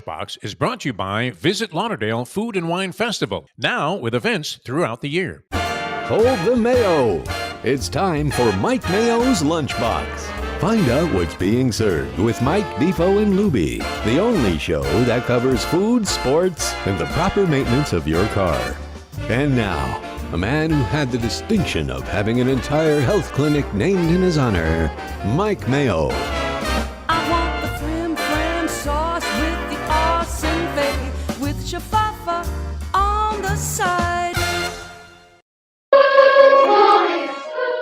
Lunchbox is brought to you by Visit Lauderdale Food and Wine Festival, now with events throughout the year. Hold the Mayo. It's time for Mike Mayo's Lunchbox. Find out what's being served with Mike, Defo, and Lubie, the only show that covers food, sports, and the proper maintenance of your car. And now, a man who had the distinction of having an entire health clinic named in his honor, Mike Mayo. I want the frim fram sauce with the awesome bay with shafafa on the side.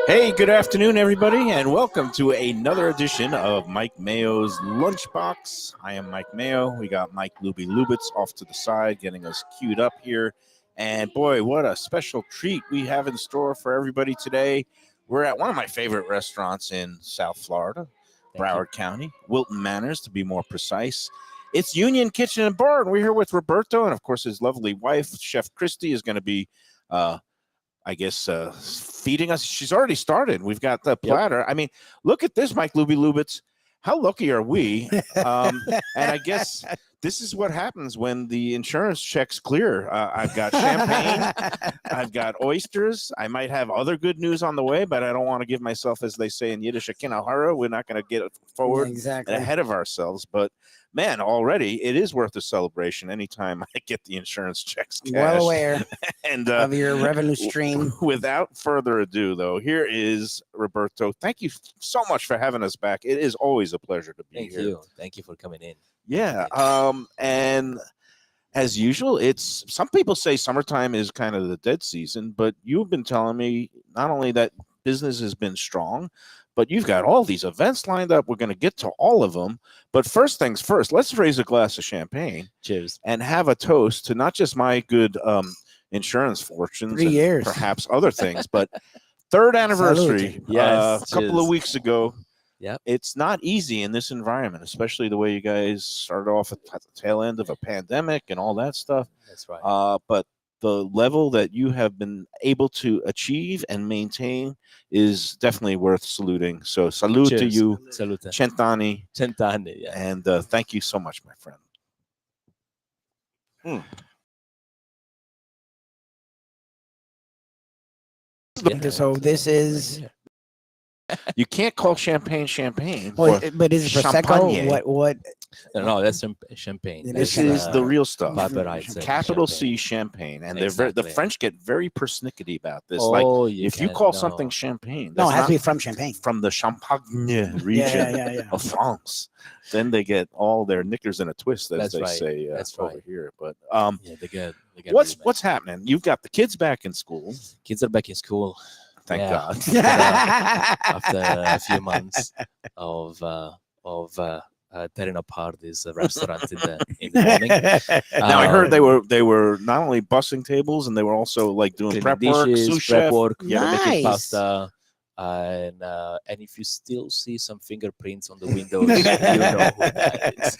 Hey, good afternoon, everybody, and welcome to another edition of Mike Mayo's Lunchbox. I am Mike Mayo. We got Mike Lubie Lubitz off to the side, getting us queued up here. And boy, what a special treat we have in store for everybody today. We're at one of my favorite restaurants in South Florida, Broward County, Wilton Manors, to be more precise. It's Union Kitchen and Bar, and we're here with Roberto, and of course his lovely wife, Chef Christie, is going to be, feeding us. She's already started. We've got the platter. Yep. I mean, look at this, Mike Lubie Lubitz. How lucky are we? And I guess this is what happens when the insurance checks clear. I've got champagne. I've got oysters. I might have other good news on the way, but I don't want to give myself, as they say in Yiddish, a kinahara. We're not going to get forward and ahead of ourselves. But, man, already it is worth a celebration anytime I get the insurance checks cashed. Well aware and, of your revenue stream. Without further ado, though, here is Roberto. Thank you so much for having us back. It is always a pleasure to be here. Thank you for coming in. Yeah. And as usual, it's some people say summertime is kind of the dead season, but you've been telling me not only that business has been strong, but you've got all these events lined up. We're going to get to all of them. But first things first, let's raise a glass of champagne. Cheers. And have a toast to not just my good insurance fortunes, 3 years, perhaps other things, but third anniversary. Yes, a couple of weeks ago. Yep. It's not easy in this environment, especially the way you guys started off at the tail end of a pandemic and all that stuff. That's right. But the level that you have been able to achieve and maintain is definitely worth saluting. So salute to you. Salute. Cent'anni. Cent'anni, yeah. And thank you so much, my friend. Yeah. So this is... You can't call champagne champagne. Well, but is it Prosecco? Champagne. What? No, that's champagne. This is the real stuff. Capital C champagne. And the French get very persnickety about this. If you call something champagne, no, it has to be from Champagne. From the Champagne region of France. Then they get all their knickers in a twist, as they say over here. But they get what's happening? You've got the kids back in school. Kids are back in school. Thank God. After a few months of tearing apart this restaurant in the morning. Now I heard they were not only bussing tables, and they were also like doing prep dishes, work, sous chef. Making pasta. And if you still see some fingerprints on the windows, you know who that is.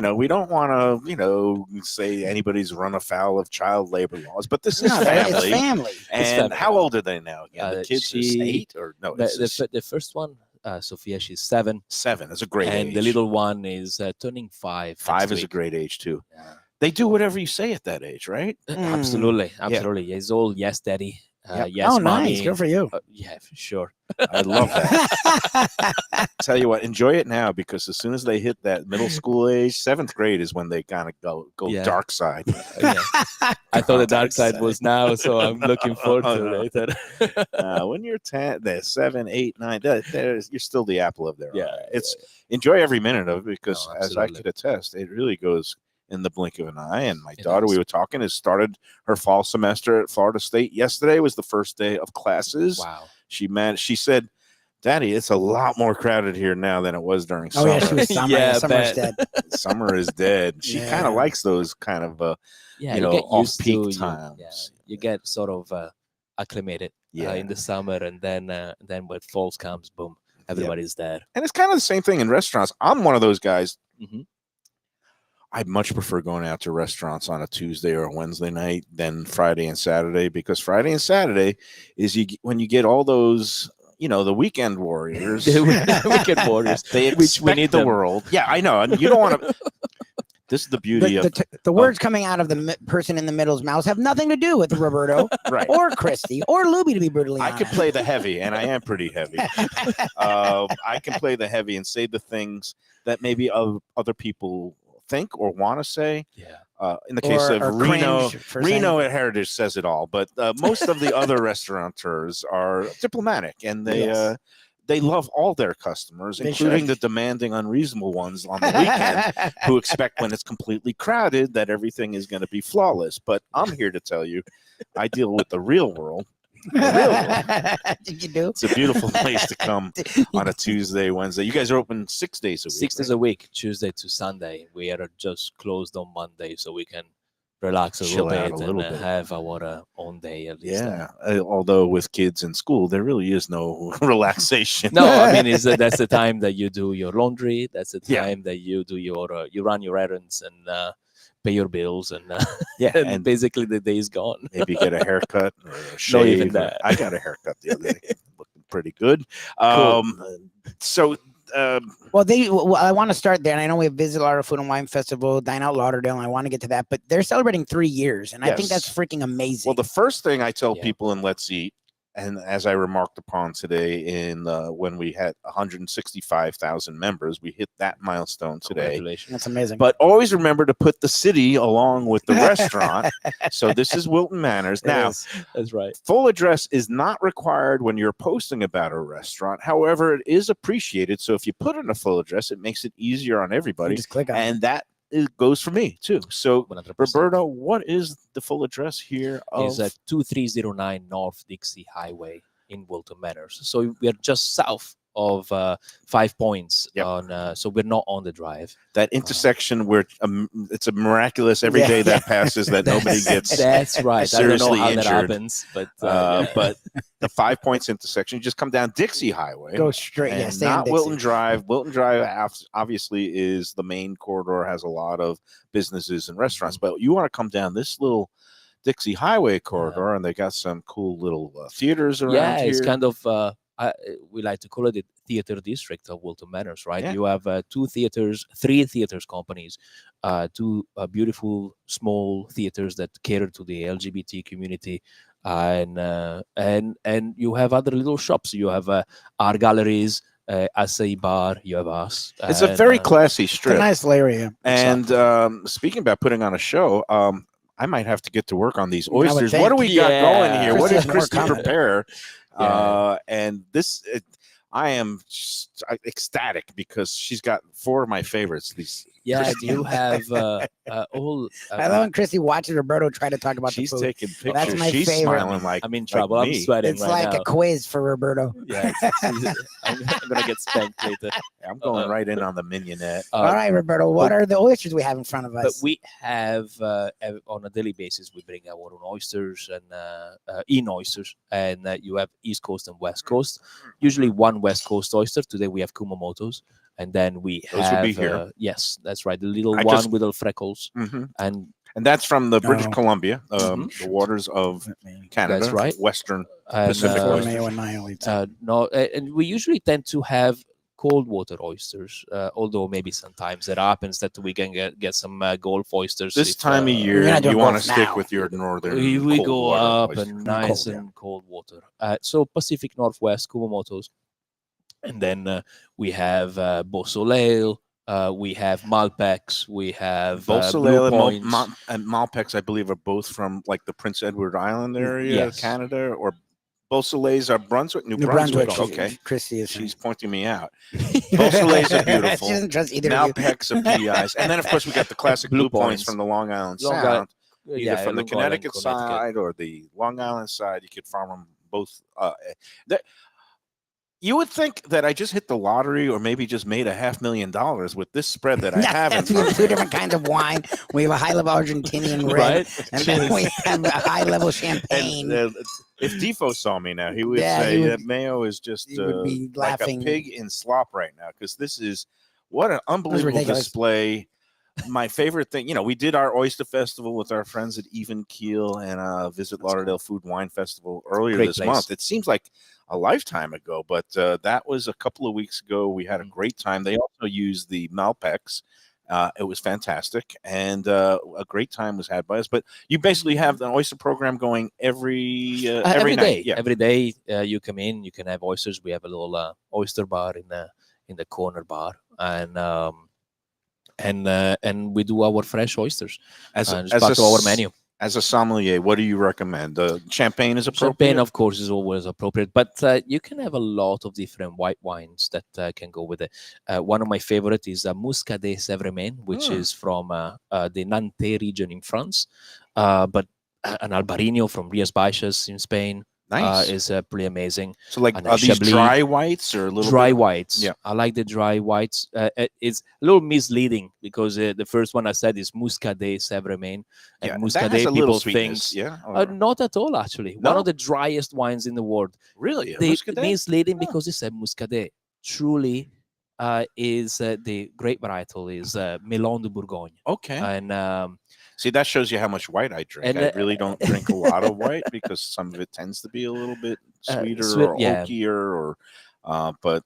Now, we don't want to, say anybody's run afoul of child labor laws, but this is family. It's family. And how old are they now? The kids is 8 or no? The first one, Sophia, she's 7. 7 is a great age. And the little one is turning 5. 5 is a great age too. Yeah. They do whatever you say at that age, right? Absolutely. Yeah. It's all yes, daddy. Yes, oh, mommy. Nice. Good for you. Yeah, for sure. I love that. Tell you what, enjoy it now, because as soon as they hit that middle school age, 7th grade is when they kind of go dark side. I thought the dark side was now, so I'm looking forward to it. When you're 10, 7, 8, 9, you're still the apple of their eye. Enjoy every minute of it, because as I could attest, it really goes in the blink of an eye. And my daughter, we were talking, has started her fall semester at Florida State. Yesterday was the first day of classes. Wow. She said, Daddy, it's a lot more crowded here now than it was during summer. Oh, yeah, she was summer. Summer's dead. Summer is dead. She kind of likes those kind of, off-peak times. You get sort of acclimated in the summer, and then when fall comes, boom, everybody's there. And it's kind of the same thing in restaurants. I'm one of those guys. Mm-hmm. I'd much prefer going out to restaurants on a Tuesday or a Wednesday night than Friday and Saturday, because Friday and Saturday is when you get all those, the weekend warriors. Weekend warriors. They expect we need the world. Yeah, I know. And you don't want to. This is the beauty of the words coming out of the person in the middle's mouth have nothing to do with Roberto right. or Christie or Lubie, to be brutally honest. I could play the heavy, and I am pretty heavy. I can play the heavy and say the things that maybe other people think or want to say. Yeah. In the case of Reno saying. at Heritage says it all, but most of the other restaurateurs are diplomatic, and they love all their customers, including the demanding, unreasonable ones on the weekend who expect when it's completely crowded that everything is going to be flawless. But I'm here to tell you, I deal with the real world. Did you do? It's a beautiful place to come on a Tuesday, Wednesday. You guys are open 6 days a week. 6 days a week, Tuesday to Sunday. We are just closed on Monday, so we can relax a little bit and have our own day at least. Yeah, although with kids in school, there really is no relaxation. No, I mean, that's the time that you do your laundry. That's the time that you do you run your errands and pay your bills, and and basically the day is gone. Maybe get a haircut or a shave. Not even that. I got a haircut the other day, looking pretty good. Cool. So. I want to start there, and I know we have Visit Lauderdale Food and Wine Festival, Dine Out Lauderdale, and I want to get to that, but they're celebrating 3 years, and I think that's freaking amazing. Well, the first thing I tell people in Let's Eat, and as I remarked upon today in when we had 165,000 members, we hit that milestone today. That's amazing. But always remember to put the city along with the restaurant. So this is Wilton Manors. Now, that's right. Full address is not required when you're posting about a restaurant. However, it is appreciated. So if you put in a full address, it makes it easier on everybody. You just click on and that goes for me too. So 100%. Roberto, what is the full address here? Is at 2309 North Dixie Highway in Wilton Manors. So we are just south of 5 Points on so we're not on the drive. That intersection where it's a miraculous every day that passes that nobody gets that's right. seriously I don't know how injured. that happens, but the 5 Points intersection, you just come down Dixie Highway, go straight, and not Wilton Drive. Wilton Drive obviously is the main corridor, has a lot of businesses and restaurants, but you want to come down this little Dixie Highway corridor, and they got some cool little theaters around here. It's kind of we like to call it the theater district of Wilton Manors, right? Yeah. You have 3 theaters companies, 2 beautiful small theaters that cater to the LGBT community, and you have other little shops. You have art galleries, acai bar. You have us. It's a very classy strip. It's a nice area. And speaking about putting on a show, I might have to get to work on these oysters. What do we got going here? What did Christie prepare? And this, I am just ecstatic because she's got 4 of my favorites. These, you have all. I love when Christie watches Roberto try to talk about she's the food. taking pictures. That's my she's favorite. smiling like I'm in trouble. Like I'm me. sweating It's right like now. a quiz for Roberto. Yeah, I'm gonna get spanked later. I'm going right in on the mignonette. All right, Roberto, what are the oysters we have in front of us? But we have on a daily basis, we bring our own oysters and in oysters, and you have East Coast and West Coast. Usually one West Coast oyster. Today we have Kumamoto's, and then we Those have would be here. Yes, that's right, the little one with the freckles, and that's from the British Columbia, the waters of Canada. That's right. Western and, Pacific oysters. Mayo and Mayo. and we usually tend to have cold water oysters, although maybe sometimes it happens that we can get some Gulf oysters. This time of year, you want to stick with your northern. We cold go water up oyster. and nice and cold water. So Pacific Northwest, Kumamoto's, and then we have Beau Soleil. We have Malpex. We have Beau Soleil Blue and Malpex, I believe, are both from like the Prince Edward Island area, Canada, or Beau Soleil's are Brunswick, New Brunswick. Okay, Christie is. She's pointing me out. Beau Soleil's are beautiful. She doesn't trust either of you. Malpex are PIs, and then of course we got the classic Blue Points from the Long Island Sound. Either from the Connecticut side or the Long Island side, you could farm them both. You would think that I just hit the lottery or maybe just made $500,000 with this spread that I have. We have 2 different kinds of wine. We have a high-level Argentinian red, and then we have a high-level champagne. And, if Defoe saw me now, he would say that Mayo is just be like laughing. a pig in slop right now, because this is what an unbelievable display. My favorite thing, we did our oyster festival with our friends at Even Keel and Visit Lauderdale Food and Wine Festival earlier this month. It seems like a lifetime ago, but that was a couple of weeks ago. We had a great time. They also used the Malpex It was fantastic, and a great time was had by us. But you basically have the oyster program going every every night. day. Yeah. Every day you come in, you can have oysters. We have a little oyster bar in the corner bar, and we do our fresh oysters As it's part of our menu. As a sommelier, what do you recommend? Champagne is appropriate. Champagne, of course, is always appropriate, but you can have a lot of different white wines that can go with it. One of my favorite is Muscadet Sévrain, which is from the Nantes region in France, but an Albarino from Rías Baixas in Spain. Nice. Is pretty amazing. So, like, And are these Chablis, dry whites or a little dry bit? whites? Yeah. I like the dry whites. It's a little misleading because the first one I said is Muscadet Sévrain, and Yeah, that Muscadet has a little people sweetness, think yeah. not at all. Actually, one No? of the driest wines in the world. Really, They Muscadet? misleading Oh. because it said Muscadet. Truly, is the grape varietal is Melon de Bourgogne, Okay. and See, that shows you how much white I drink. And, I really don't drink a lot of white because some of it tends to be a little bit sweeter sweet, or yeah. oakier, or but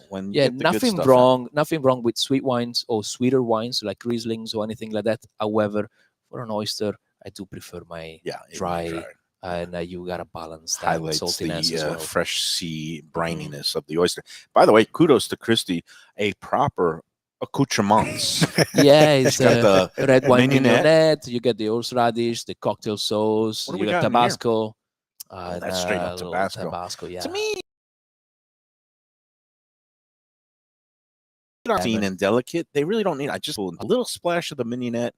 when you yeah, get the good nothing stuff wrong. Nothing wrong with sweet wines or sweeter wines like Rieslings or anything like that. However, for an oyster, I do prefer my yeah, dry. And you gotta balance that highlights saltiness the as well. fresh sea brininess of the oyster. By the way, kudos to Christie, a proper accoutrements. Yeah, it's got the red wine mignonette. mignonette. You get the horseradish, the cocktail sauce. What do You we got got in here? Tabasco. That's straight up little Tabasco. Tabasco, yeah. To me, clean and delicate. They really don't need. I just a little splash of the mignonette.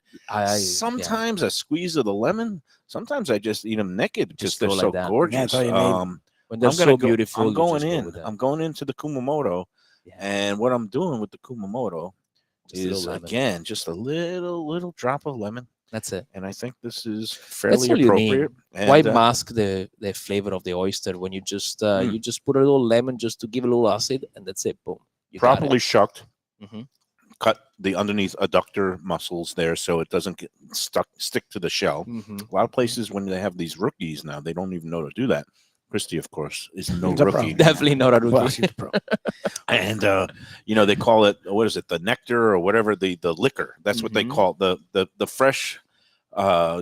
Sometimes a squeeze of the lemon. Sometimes I just eat them naked because they're go so like that. gorgeous. Yeah, that's all you need. When they're I'm gonna so go, beautiful, I'm you going just go in. with that. I'm going into the Kumamoto, Yeah. and what I'm doing with the Kumamoto Just a little is lemon. again just a little drop of lemon, That's it. and I think this is That's fairly all you need. appropriate. And, Why mask the flavor of the oyster when you just put a little lemon just to give a little acid, and that's it. Boom. You got properly it. shucked? Mhm. Cut the underneath adductor muscles there so it doesn't get stick to the shell. Mhm. A lot of places when they have these rookies now, they don't even know to do that. Christie, of course, is no He's a pro. rookie. Definitely not a rookie. Well, he's a pro. And they call it, what is it, the nectar or whatever, the liquor. That's what they Mhm. call the fresh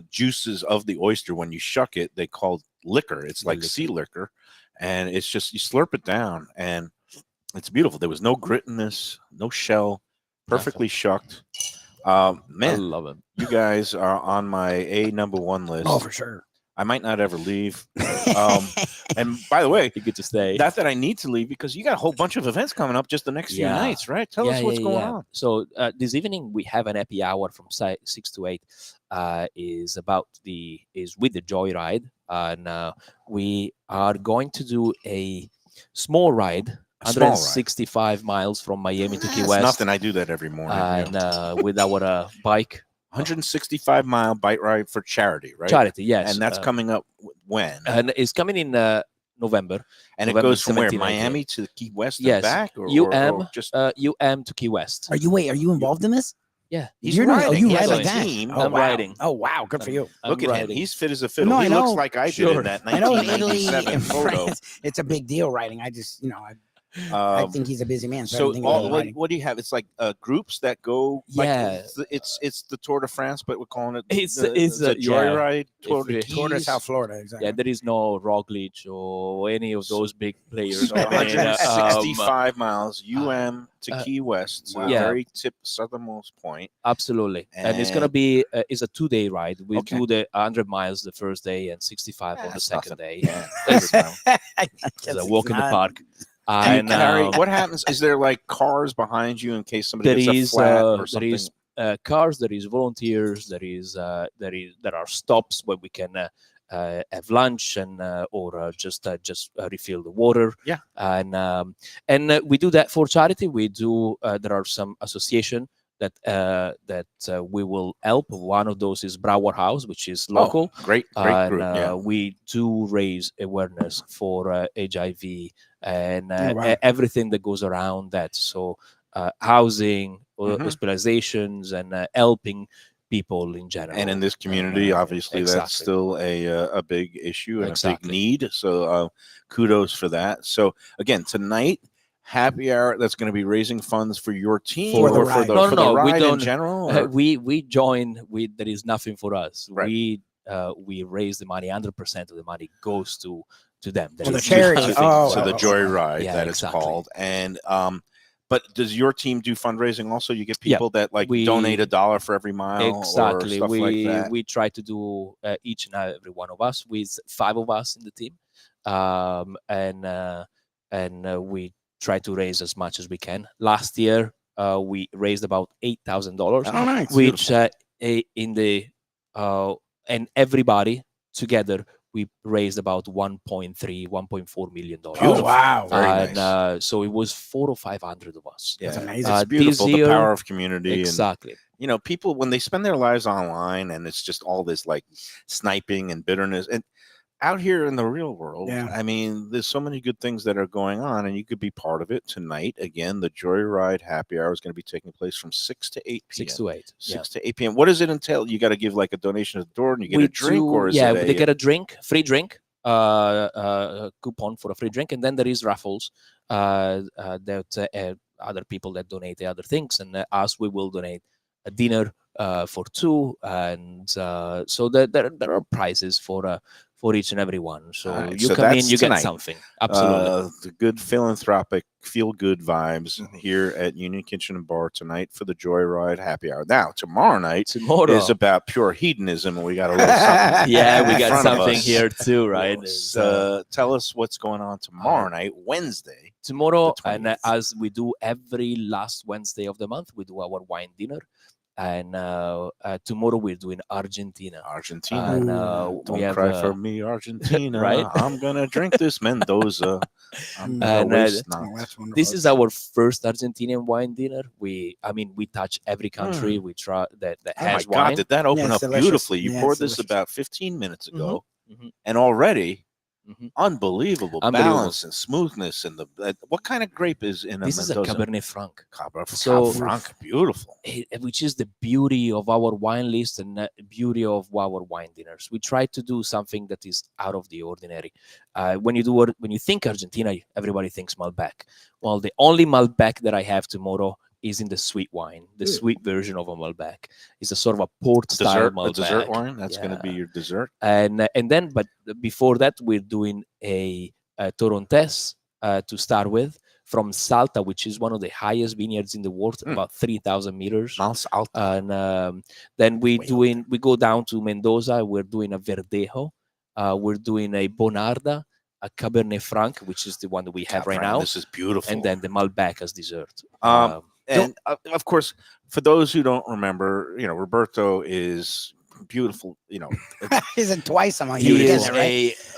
juices of the oyster. When you shuck it, they call liquor. It's like sea liquor, and it's just you slurp it down, and it's beautiful. There was no grit in this, no shell, perfectly shucked. I Man, love it. you guys are on my #1 list. Oh, for sure. I might not ever leave. And by the way, You get to stay. not that I need to leave, because you got a whole bunch of events coming up just the next few Yeah. nights, right? Tell us what's going on. So this evening we have an happy hour from 6 to 8. Is with the Joyride, and we are going to do a small ride. A small ride. 165 miles from Miami to Key It's West. nothing. I do that every morning. And yeah. with our bike 165-mile bike ride for charity, right? charity, yes. And that's coming up when? And it's coming in November. And it November goes from where? 17, 18. Miami to Key West and Yes. back? Or just UM to Key West. Are you involved in this? Yeah. he's You're not- riding. you He ride has like a that? team. Oh, I'm wow. riding. Oh, wow. Good for you. Look I'm at him. riding. He's fit as a fiddle. No, he I looks know. like I did Sure. in that I know in 1997 Italy, in photo. France, it's a big deal riding. I just, I think he's a busy man. So, I So don't think about riding. what do you have? It's like groups that go. Like, Yeah. it's the Tour de France, but we're calling it It's the yeah. Joyride Tour de If Keys. Tour de South Florida, exactly. Yeah, there is no Roglic or any of those big players. So I mean, 165 miles, UM to Key West, wow. the Yeah. very southernmost point. Absolutely, and it's gonna And- be it's a 2-day ride. We Okay. do the 100 miles the first day and 65 on the That's second nothing. day. Yeah. It's a walk in the park. Do you And carry, what happens? Is there like cars behind you in case somebody there gets a is flat or there something? is cars, there is volunteers, there are stops where we can have lunch and or just refill the water. Yeah. And we do that for charity. We do there are some association that we will help. One of those is Brouwer House, which is local. Great And group. Yeah. we do raise awareness for HIV and Oh, wow. everything that goes around that. So housing, Mhm. hospitalizations, and helping people in general. And in this community, obviously, that's exactly. still a big issue and a big Exactly. need. So kudos for that. So again, tonight happy hour that's going to be raising funds for your team For the or ride. No, for no, the we ride don't. in general? Or? We join. There is nothing for us. Right. We raise the money. 100% of the money goes to them. There To the is charity. nothing Oh, for to the us. Joyride Yeah, that exactly. it's called. And but does your team do fundraising also? You get Yeah, people that like we- donate $1 for every mile Exactly. or stuff like that. We try to do each and every one of us with 5 of us in the team, and we try to raise as much as we can. Last year, we raised about $8,000, Oh, nice. which in the and everybody together we raised about 1.4 million dollars. Oh, wow. Very And nice. so it was 400 or 500 of us. Yeah, That's amazing. it's beautiful. This year- The power of community. Exactly. And people when they spend their lives online and it's just all this like sniping and bitterness and out here in the real world, Yeah. I mean, there's so many good things that are going on, and you could be part of it tonight. Again, the Joyride Happy Hour is going to be taking place from 6 to 8 p.m. 6 to 8. 6 to 8 p.m. What does it entail? You got to give like a donation at the door, and you get We a drink, or is it they get a drink, free drink, coupon for a free drink, and then there is raffles that other people that donate the other things, and us we will donate a dinner for 2, and so there are prizes for each and every one. So Alright, you so come in, that's you tonight. get something. Absolutely. The good philanthropic, feel good vibes here at Union Kitchen and Bar tonight for the Joyride Happy Hour. Now, tomorrow night Tomorrow is about pure hedonism, and we got a little something. yeah, in we got front of something us. here too, right? Tell us what's going on tomorrow night, Wednesday. Tomorrow, the and 20th. as we do every last Wednesday of the month, we do our wine dinner. And tomorrow we're doing Argentina. Argentina. And Don't we have, cry for me, Argentina. right? I'm gonna drink this Mendoza. I'm gonna And, waste Oh, not. that's wonderful. This is our first Argentinian wine dinner. We touch every country we try that Oh my has God, wine. did that open Yeah, up it's delicious. beautifully? You Yeah, poured it's this delicious. about 15 minutes ago, Mhm. and already Mhm. unbelievable balance and smoothness. And what kind of grape is in a This is a Mendoza? Cabernet Franc, Cabernet So- Franc, beautiful. which is the beauty of our wine list and beauty of our wine dinners. We try to do something that is out of the ordinary. When you think Argentina, everybody thinks Malbec. Well, the only Malbec that I have tomorrow is in the sweet wine, the sweet version of a Malbec. It's a sort of a port style Dessert, Malbec. a dessert wine. That's going to be Yeah. your dessert. And then, but before that, we're doing a Torontés to start with from Salta, which is one of the highest vineyards in the world, about 3,000 meters. Mouse out. And then we go down to Mendoza. We're doing a Verdejo. We're doing a Bonarda, a Cabernet Franc, which is the one that we have right now, This is beautiful. and then the Malbec as dessert. And of course, for those who don't remember, Roberto is beautiful. Is it twice? I'm like, He you is get it,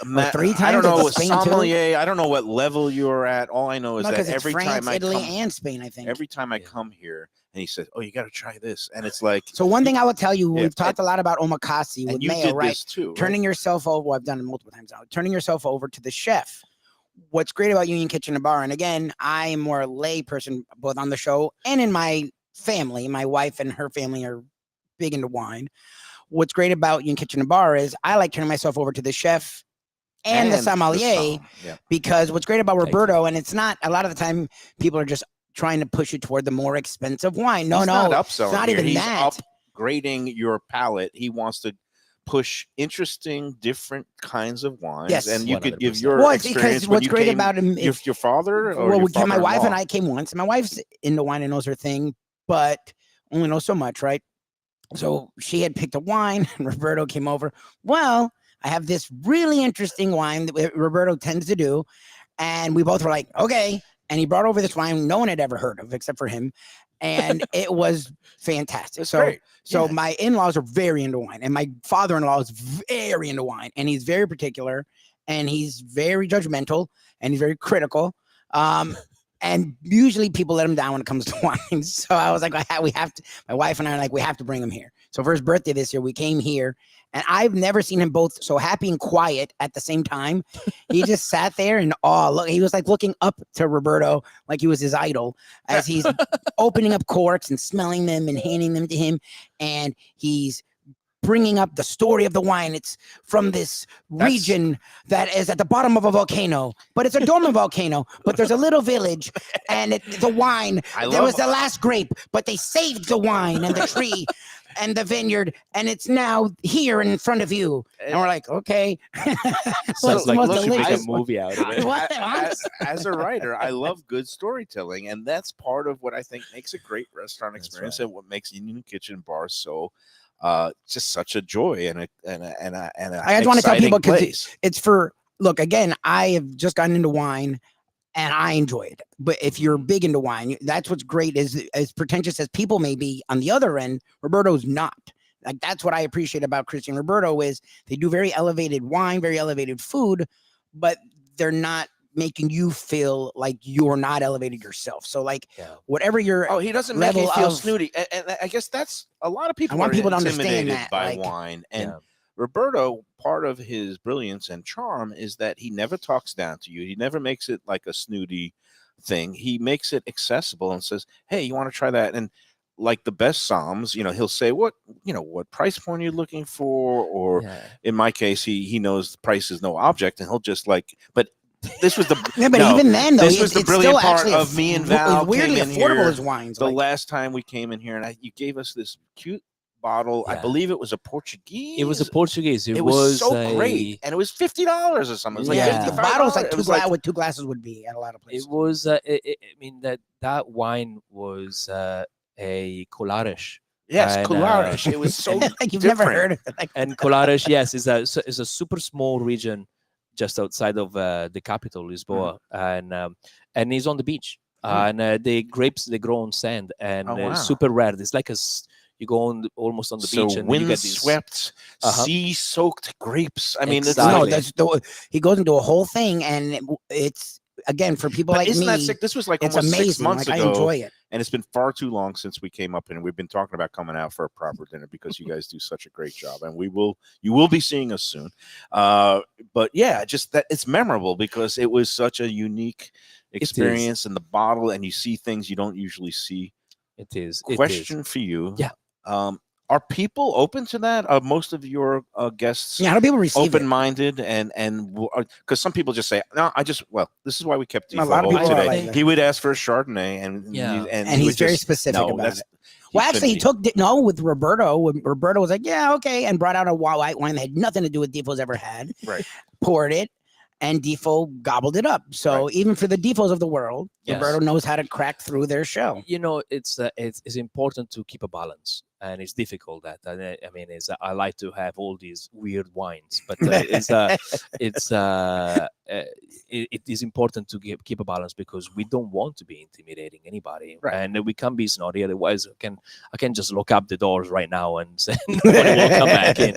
right? a 3 I times don't know at what Spain, too? sommelier. I don't know what level you're at. All I know is No, that 'cause it's every France, time I Italy, come, and Spain, I think. every time I come here, and he says, "Oh, you got to try this," and it's like, So one thing I will tell you, Yeah, we've talked a lot about omakase with and you Mayo, did right? this too, right? Turning yourself over. Well, I've done it multiple times now. Turning yourself over to the chef. What's great about Union Kitchen and Bar, and again, I am more a lay person, both on the show and in my family. My wife and her family are big into wine. What's great about Union Kitchen and Bar is I like turning myself over to the chef and the sommelier, Yeah. because what's great about Thank you. Roberto, and it's not a lot of the time people are just trying to push you toward the more expensive wine. No, He's no, not upselling. it's not here. even He's that. upgrading your palate. He wants to push interesting, different kinds of wines, Yes. and you could give 100%. your Well, it's experience. because when what's you great came- about him is your father, or well, your my wife and father-in-law? I came once. My wife's into wine and knows her thing, but only knows so much, right? So she had picked a wine, and Roberto came over. Well, I have this really interesting wine that Roberto tends to do, and we both were like, okay. And he brought over this wine no one had ever heard of except for him, and it was fantastic. It's So, great. so Yeah. my in-laws are very into wine, and my father-in-law is very into wine, and he's very particular, and he's very judgmental, and he's very critical. And usually people let him down when it comes to wine. So I was like, we have to. My wife and I are like, we have to bring him here. So for his birthday this year, we came here, and I've never seen him both so happy and quiet at the same time. He just sat there in awe. Look, he was like looking up to Roberto like he was his idol as he's opening up corks and smelling them and handing them to him, and he's bringing up the story of the wine. It's from this region that is at the bottom of a volcano, but it's a dormant volcano. But there's a little village, and the wine. There was the last grape, but they saved the wine and the tree and the vineyard, and it's now here in front of you. And we're like, okay. Sounds like most you should make a delicious- movie out of it. What? As a writer, I love good storytelling, and that's part of what I think makes a great restaurant experience, and what makes Union Kitchen Bar so just such a joy and I just want to tell people because it's for look again. I have just gotten into wine, and I enjoy it. But if you're big into wine, that's what's great. Is as pretentious as people may be on the other end, Roberto's not. Like that's what I appreciate about Christie and Roberto is they do very elevated wine, very elevated food, but they're not making you feel like you're not elevated yourself. So like whatever your he doesn't make you feel of, snooty, and I guess that's a lot of people. I want are people to understand intimidated that by like, wine, and Roberto, part of his brilliance and charm is that he never talks down to you. He never makes it like a snooty thing. He makes it accessible and says, "Hey, you want to try that?" And like the best Psalms, he'll say, what price point are you looking for? Or in my case, he knows the price is no object, and he'll just but this was the even then though this was the brilliant part of me and Val weirdly came in affordable here as wines. The last time we came in here, and you gave us this cute bottle. I believe it was a Portuguese. It was a Portuguese. It was so great, and it was $50 or something. It was like the bottles like $55. two glasses would be at a lot of places. It was. I mean that wine was a Colares. Yes, and, Colares. It was so like you've different. never heard of it. And Colares, yes, is a super small region just outside of the capital, Lisboa, and it's on the beach. And the grapes they grow on sand, and super rare. It's like you go almost on the beach, and you get these windswept, sea-soaked grapes. I mean, he goes into a whole thing, and it's again for people like isn't me. That sick? This was like it's almost amazing. 6 months like, ago. I enjoy it. And it's been far too long since we came up, and we've been talking about coming out for a proper dinner because you guys do such a great job, and you will be seeing us soon. But yeah, just that it's memorable because it was such a unique experience in the bottle, and you see things you don't usually see. It is. Question for you. Yeah. Are people open to that? Are most of your guests how do people receive open-minded and because some people just say, no, this is why we kept a lot of people today. like he would ask for a Chardonnay and he's very specific about it. Well, actually, he took with Roberto. When Roberto was like, yeah, okay, and brought out a white wine that had nothing to do with Defoe's ever had. Right. Poured it, and Defoe gobbled it up. So even for the Defoes of the world, Roberto knows how to crack through their show. It's important to keep a balance, and it's difficult. I like to have all these weird wines, but it is important to keep a balance because we don't want to be intimidating anybody, and we can't be snotty. Otherwise, I can just lock up the doors right now and say nobody will come back in.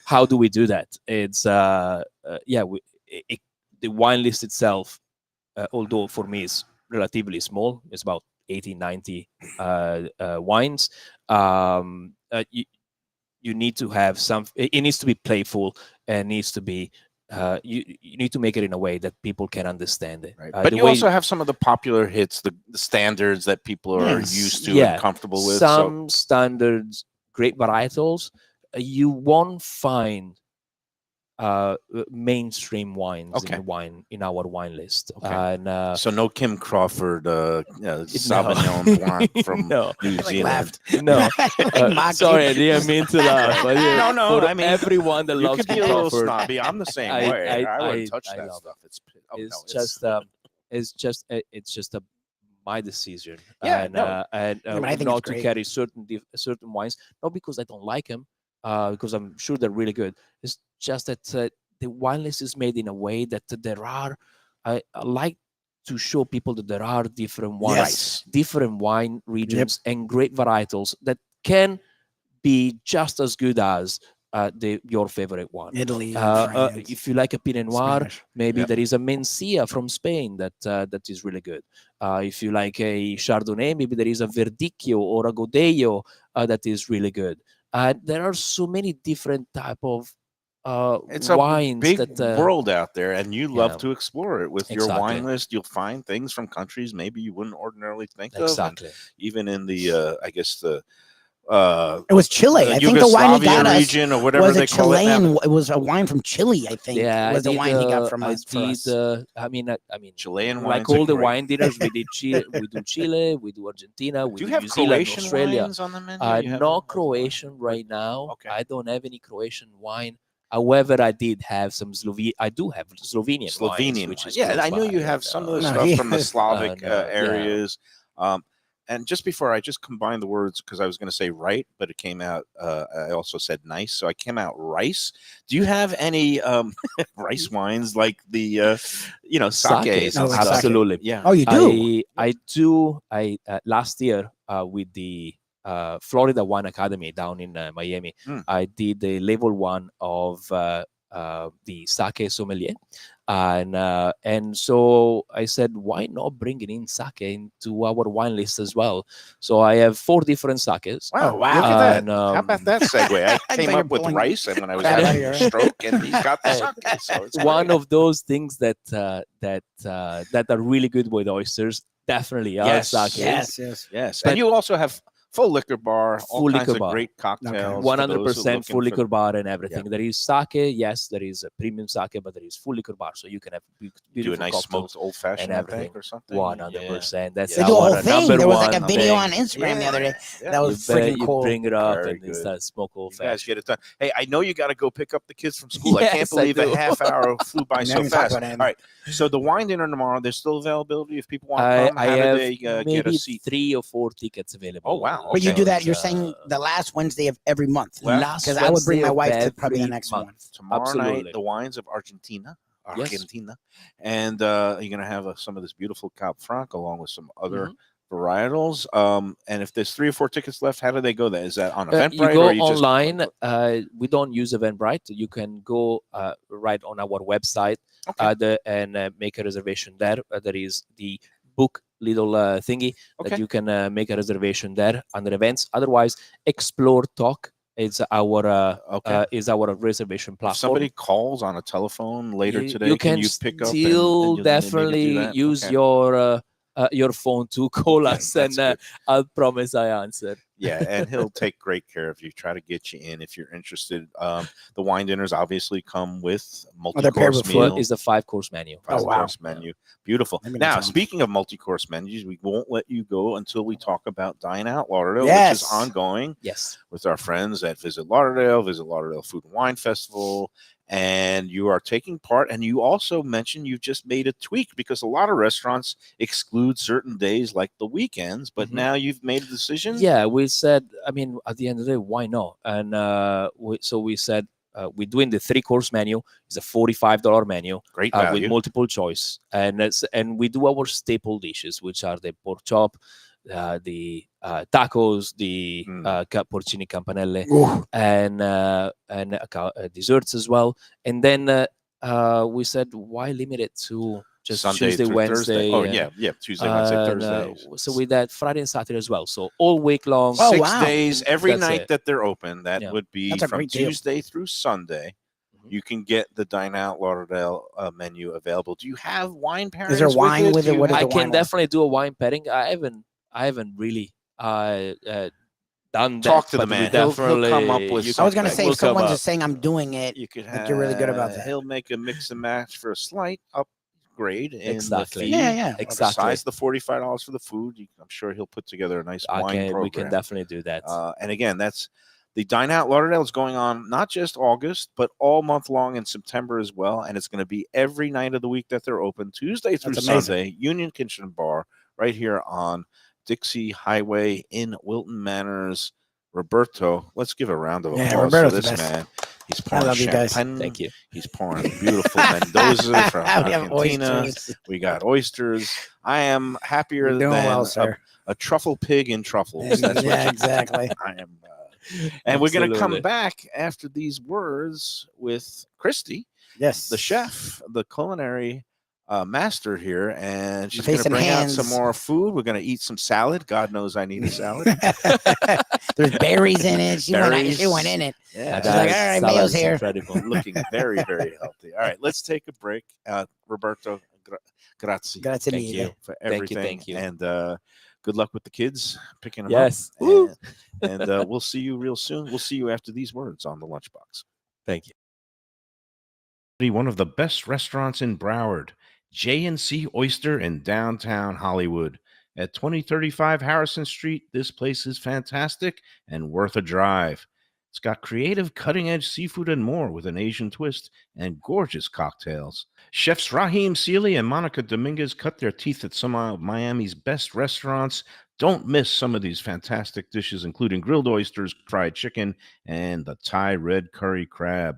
How do we do that? It's the wine list itself, although for me is relatively small. It's about 80, 90 wines. You need to have it needs to be playful, and needs to be you need to make it in a way that people can understand it. Right. But you also have some of the popular hits, the standards that people are used to and comfortable with. Some standards, great varietals. You won't find mainstream wines in our wine list. And so no Kim Crawford Sauvignon Blanc from New Zealand. No, sorry, I didn't mean to laugh. No, I mean everyone that loves you could Kim be a little Crawford. snobby. I'm the same way. I wouldn't touch that stuff. It's just my decision. I think not to carry certain wines, not because I don't like them, because I'm sure they're really good. It's just that the wine list is made in a way that there are. I like to show people that there are different wines, different wine regions, and great varietals that can be just as good as your favorite one. Italy. If you like a Pinot Noir, Spanish. maybe there is a Mencia from Spain that is really good. If you like a Chardonnay, maybe there is a Verdicchio or a Godello that is really good. There are so many different type of it's wines. A big world out there, and you love to explore it. With your wine list, you'll find things from countries maybe you wouldn't ordinarily think of. Exactly. Even in the, I guess the It was Chile. I think the wine he got Yugoslavian us region or whatever was a they call it now. Chilean. It was a wine from Chile, I think. Yeah, was the wine he got from us. For us. I mean, Chilean like wines are all the great. wine dinners, we did Chile, we do Chile, we do Argentina, we Do you do have New Zealand, Croatian Australia. wines on the menu? You have No them? Croatian right now. Okay. I don't have any Croatian wine. However, I did have some I do have Slovenian wines, which is yeah. close I know by, you have and, some of the No, stuff he from the has- Slavic yeah. areas. And just before I just combined the words because I was going to say right, but it came out. I also said nice, so I came out rice. Do you have any rice wines like the sake? No, like sake. Absolutely. Yeah. Oh, you do? I do. Last year with the Florida Wine Academy down in Miami, I did the level 1 of the sake sommelier, and so I said, why not bringing in sake into our wine list as well? So I have 4 different sakes. Wow, Oh, wow. Look at that. And, How about that segue? I I came think up I'm with pulling rice, and when I was crap out having of a your- stroke, and he's got the sake. So it's One great. of those things that are really good with oysters definitely are Yes. sakes. Yes. Yes, But- and you also have full liquor bar, all Full kinds liquor of bar. great cocktails. for those who are 100% full looking for- liquor bar and everything. There is sake, yes, there is a premium sake, but there is full liquor bar, so you can have Do beautiful a nice cocktails. smoked old fashioned, I everything. think, or something. 100%. That's They Yeah. do a whole our thing. number There was like a one video thing. on Instagram the other day. Yeah. That You, was freaking you cool. bring it up Very and it's good. smoke old You guys fashioned. get it done. Hey, I know you got to go pick up the kids from school. I can't Yes, I believe a do. half hour flew by We so haven't talked fast. about All it. right. So the wine dinner tomorrow, there's still availability if people want to I come. How do have they get a maybe seat? 3 or 4 tickets available. Oh, wow. But you Okay. do that. You're So, saying the last Wednesday of every month. last Because I would bring Wednesday my of wife to probably the every next month. one. Tomorrow night, Absolutely. the wines of Argentina. Yes. And you're going to have some of this beautiful Cab Franc along with some other Mm-hmm. varietals. And if there's 3 or 4 tickets left, how do they go there? Is that on You Eventbrite go or you online. just We don't use Eventbrite. You can go right on our website Okay. and make a reservation there. There is the book little thingy Okay. that you can make a reservation there under events. Otherwise, Explore Talk is our reservation If platform. somebody calls on a telephone later today, you can can you pick up? still and maybe do definitely that? use Okay. your phone to call Okay, us, that's and good. I'll promise I answer. Yeah, and he'll take great care of you. Try to get you in if you're interested. The wine dinners obviously come with they're paired multi-course with meal. food. Is a 5-course menu. Oh, wow. Five-course menu. Beautiful. Maybe Now, next time. speaking of multi-course menus, we won't let you go until we talk about Dine Out Lauderdale, Yes. which is ongoing Yes. with our friends at Visit Lauderdale Food and Wine Festival. And you are taking part. And you also mentioned you just made a tweak because a lot of restaurants exclude certain days like the weekends, but Mhm. now you've made a decision. Yeah, we said, I mean, at the end of the day, why not? And so we said, we're doing the 3-course menu. It's a $45 menu Great with value. multiple choice, and we do our staple dishes, which are the pork chop, the tacos, the porcini campanelle, Ooh. and desserts as well. And then we said, why limit it to just Sunday Tuesday, through Wednesday? Thursday. Oh, yeah. Tuesday, Wednesday, and, Thursday. so we did Friday and Saturday as well. So all week long. Oh, 6 wow. days every That's night it. that they're open. That Yeah. would be That's a from great deal. Tuesday through Sunday. Mhm. You can get the Dine Out Lauderdale menu available. Do you have wine pairings? Is there wine with Do it? you What is I the can wine one? definitely do a wine pairing. I haven't really done that. Talk to the but we man. He'll come up definitely- with you I was can- gonna something. say we'll if someone's come just saying I'm doing it. You could Like, you're really good about that. He'll make a mix and match for a slight upgrade in Exactly. the fee. Yeah. Exactly. Besides the $45 for the food, I'm sure he'll put together a nice wine program. We can definitely do that. And again, that's the Dine Out Lauderdale is going on not just August, but all month long in September as well. And it's going to be every night of the week that they're open, Tuesday through That's amazing. Sunday, Union Kitchen Bar, right here on Dixie Highway in Wilton Manors. Roberto, let's give a round of applause Yeah, for Roberto's the this best. man. He's pouring love you guys. champagne. Thank you. He's pouring beautiful Mendoza from We have Argentina. oysters. We got oysters. I am happier You're doing than well, sir. a truffle pig in truffles. That's Yeah, what exactly. I am. And we're going to come Absolutely. back after these words with Christy, Yes. the chef, the culinary master here, and she's face going to and bring out some hands. more food. We're going to eat some salad. God knows I need a salad. There's berries in it. She Berries. went in it. Yeah, She's like, all right, salad Mayo's is here. incredible. looking very, very healthy. All right, let's take a break. Roberto, grazie. Grazie Thank mille. you. For Thank you, everything. thank you. And good luck with the kids picking them Yes. up. Woo! And we'll see you real soon. We'll see you after these words on the Lunchbox. Thank you. One of the best restaurants in Broward, J&C Oyster in downtown Hollywood. At 2035 Harrison Street, this place is fantastic and worth a drive. It's got creative, cutting-edge seafood and more with an Asian twist and gorgeous cocktails. Chefs Raheem Seeley and Monica Dominguez cut their teeth at some of Miami's best restaurants. Don't miss some of these fantastic dishes, including grilled oysters, fried chicken, and the Thai red curry crab.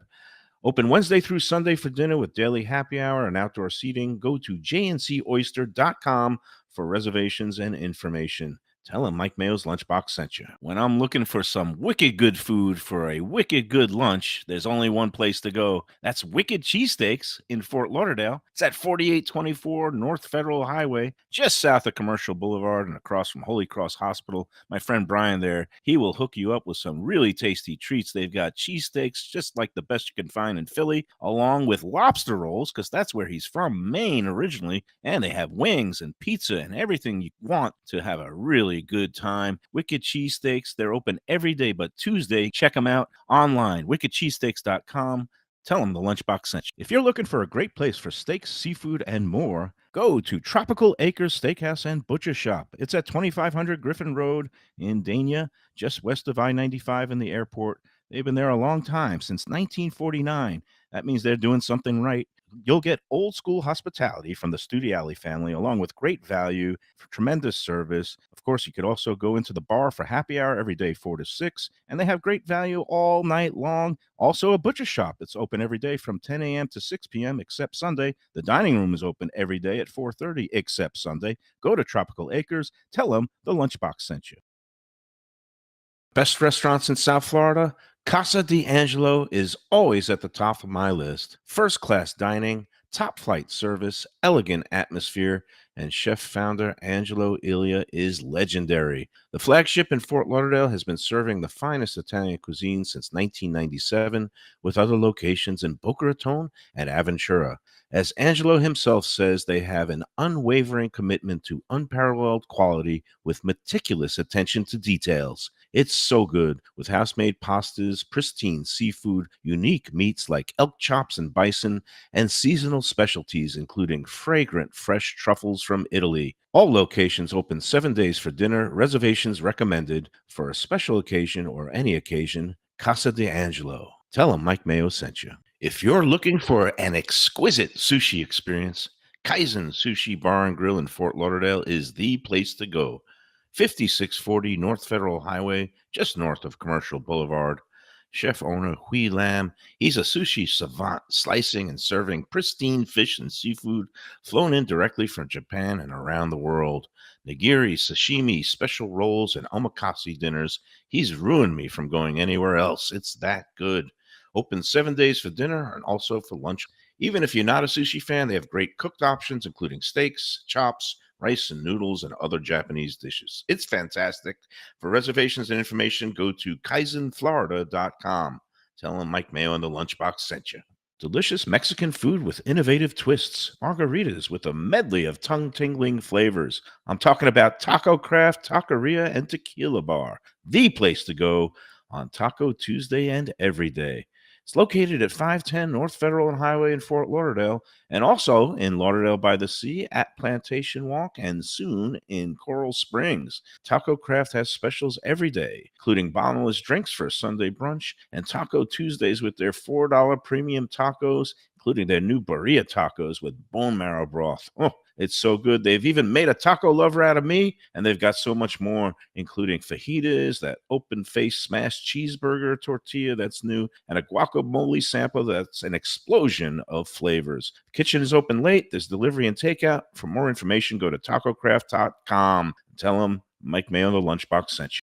Open Wednesday through Sunday for dinner with daily happy hour and outdoor seating. Go to jncoyster.com for reservations and information. Tell them Mike Mayo's Lunchbox sent you. When I'm looking for some wicked good food for a wicked good lunch, there's only one place to go. That's Wicked Cheesesteaks in Fort Lauderdale. It's at 4824 North Federal Highway, just south of Commercial Boulevard and across from Holy Cross Hospital. My friend Brian there, he will hook you up with some really tasty treats. They've got cheesesteaks just like the best you can find in Philly, along with lobster rolls, because that's where he's from, Maine originally. And they have wings and pizza and everything you want to have a really good time. Wicked Cheesesteaks, they're open every day but Tuesday. Check them out online, wickedcheesesteaks.com. Tell them the Lunchbox sent you. If you're looking for a great place for steaks, seafood, and more, go to Tropical Acres Steakhouse and Butcher Shop. It's at 2500 Griffin Road in Dania, just west of I-95 in the airport. They've been there a long time, since 1949. That means they're doing something right. You'll get old school hospitality from the Studiali family, along with great value, for tremendous service. Of course, you could also go into the bar for happy hour every day, 4 to 6, and they have great value all night long. Also, a butcher shop that's open every day from 10 a.m. to 6 p.m. except Sunday. The dining room is open every day at 4:30 except Sunday. Go to Tropical Acres. Tell them the Lunchbox sent you. Best restaurants in South Florida? Casa D'Angelo is always at the top of my list. First-class dining, top-flight service, elegant atmosphere, and chef-founder Angelo Ilia is legendary. The flagship in Fort Lauderdale has been serving the finest Italian cuisine since 1997, with other locations in Boca Raton and Aventura. As Angelo himself says, they have an unwavering commitment to unparalleled quality with meticulous attention to details. It's so good, with house-made pastas, pristine seafood, unique meats like elk chops and bison, and seasonal specialties including fragrant fresh truffles from Italy. All locations open 7 days for dinner. Reservations recommended for a special occasion or any occasion. Casa D'Angelo. Tell them Mike Mayo sent you. If you're looking for an exquisite sushi experience, Kaizen Sushi Bar and Grill in Fort Lauderdale is the place to go. 5640 North Federal Highway, just north of Commercial Boulevard. Chef owner Hui Lam, he's a sushi savant, slicing and serving pristine fish and seafood flown in directly from Japan and around the world. Nigiri, sashimi, special rolls, and omakase dinners. He's ruined me from going anywhere else. It's that good. Open 7 days for dinner and also for lunch. Even if you're not a sushi fan, they have great cooked options, including steaks, chops, rice and noodles, and other Japanese dishes. It's fantastic. For reservations and information, go to kaizenflorida.com. Tell them Mike Mayo and the Lunchbox sent you. Delicious Mexican food with innovative twists. Margaritas with a medley of tongue-tingling flavors. I'm talking about Taco Craft, Taqueria, and Tequila Bar. The place to go on Taco Tuesday and every day. It's located at 510 North Federal and Highway in Fort Lauderdale, and also in Lauderdale by the Sea at Plantation Walk, and soon in Coral Springs. Taco Craft has specials every day, including bottomless drinks for a Sunday brunch, and Taco Tuesdays with their $4 premium tacos, including their new burrito tacos with bone marrow broth. Oh, it's so good. They've even made a taco lover out of me, and they've got so much more, including fajitas, that open-faced smashed cheeseburger tortilla that's new, and a guacamole sampler that's an explosion of flavors. The kitchen is open late. There's delivery and takeout. For more information, go to tacocraft.com. Tell them Mike Mayo, the Lunchbox, sent you.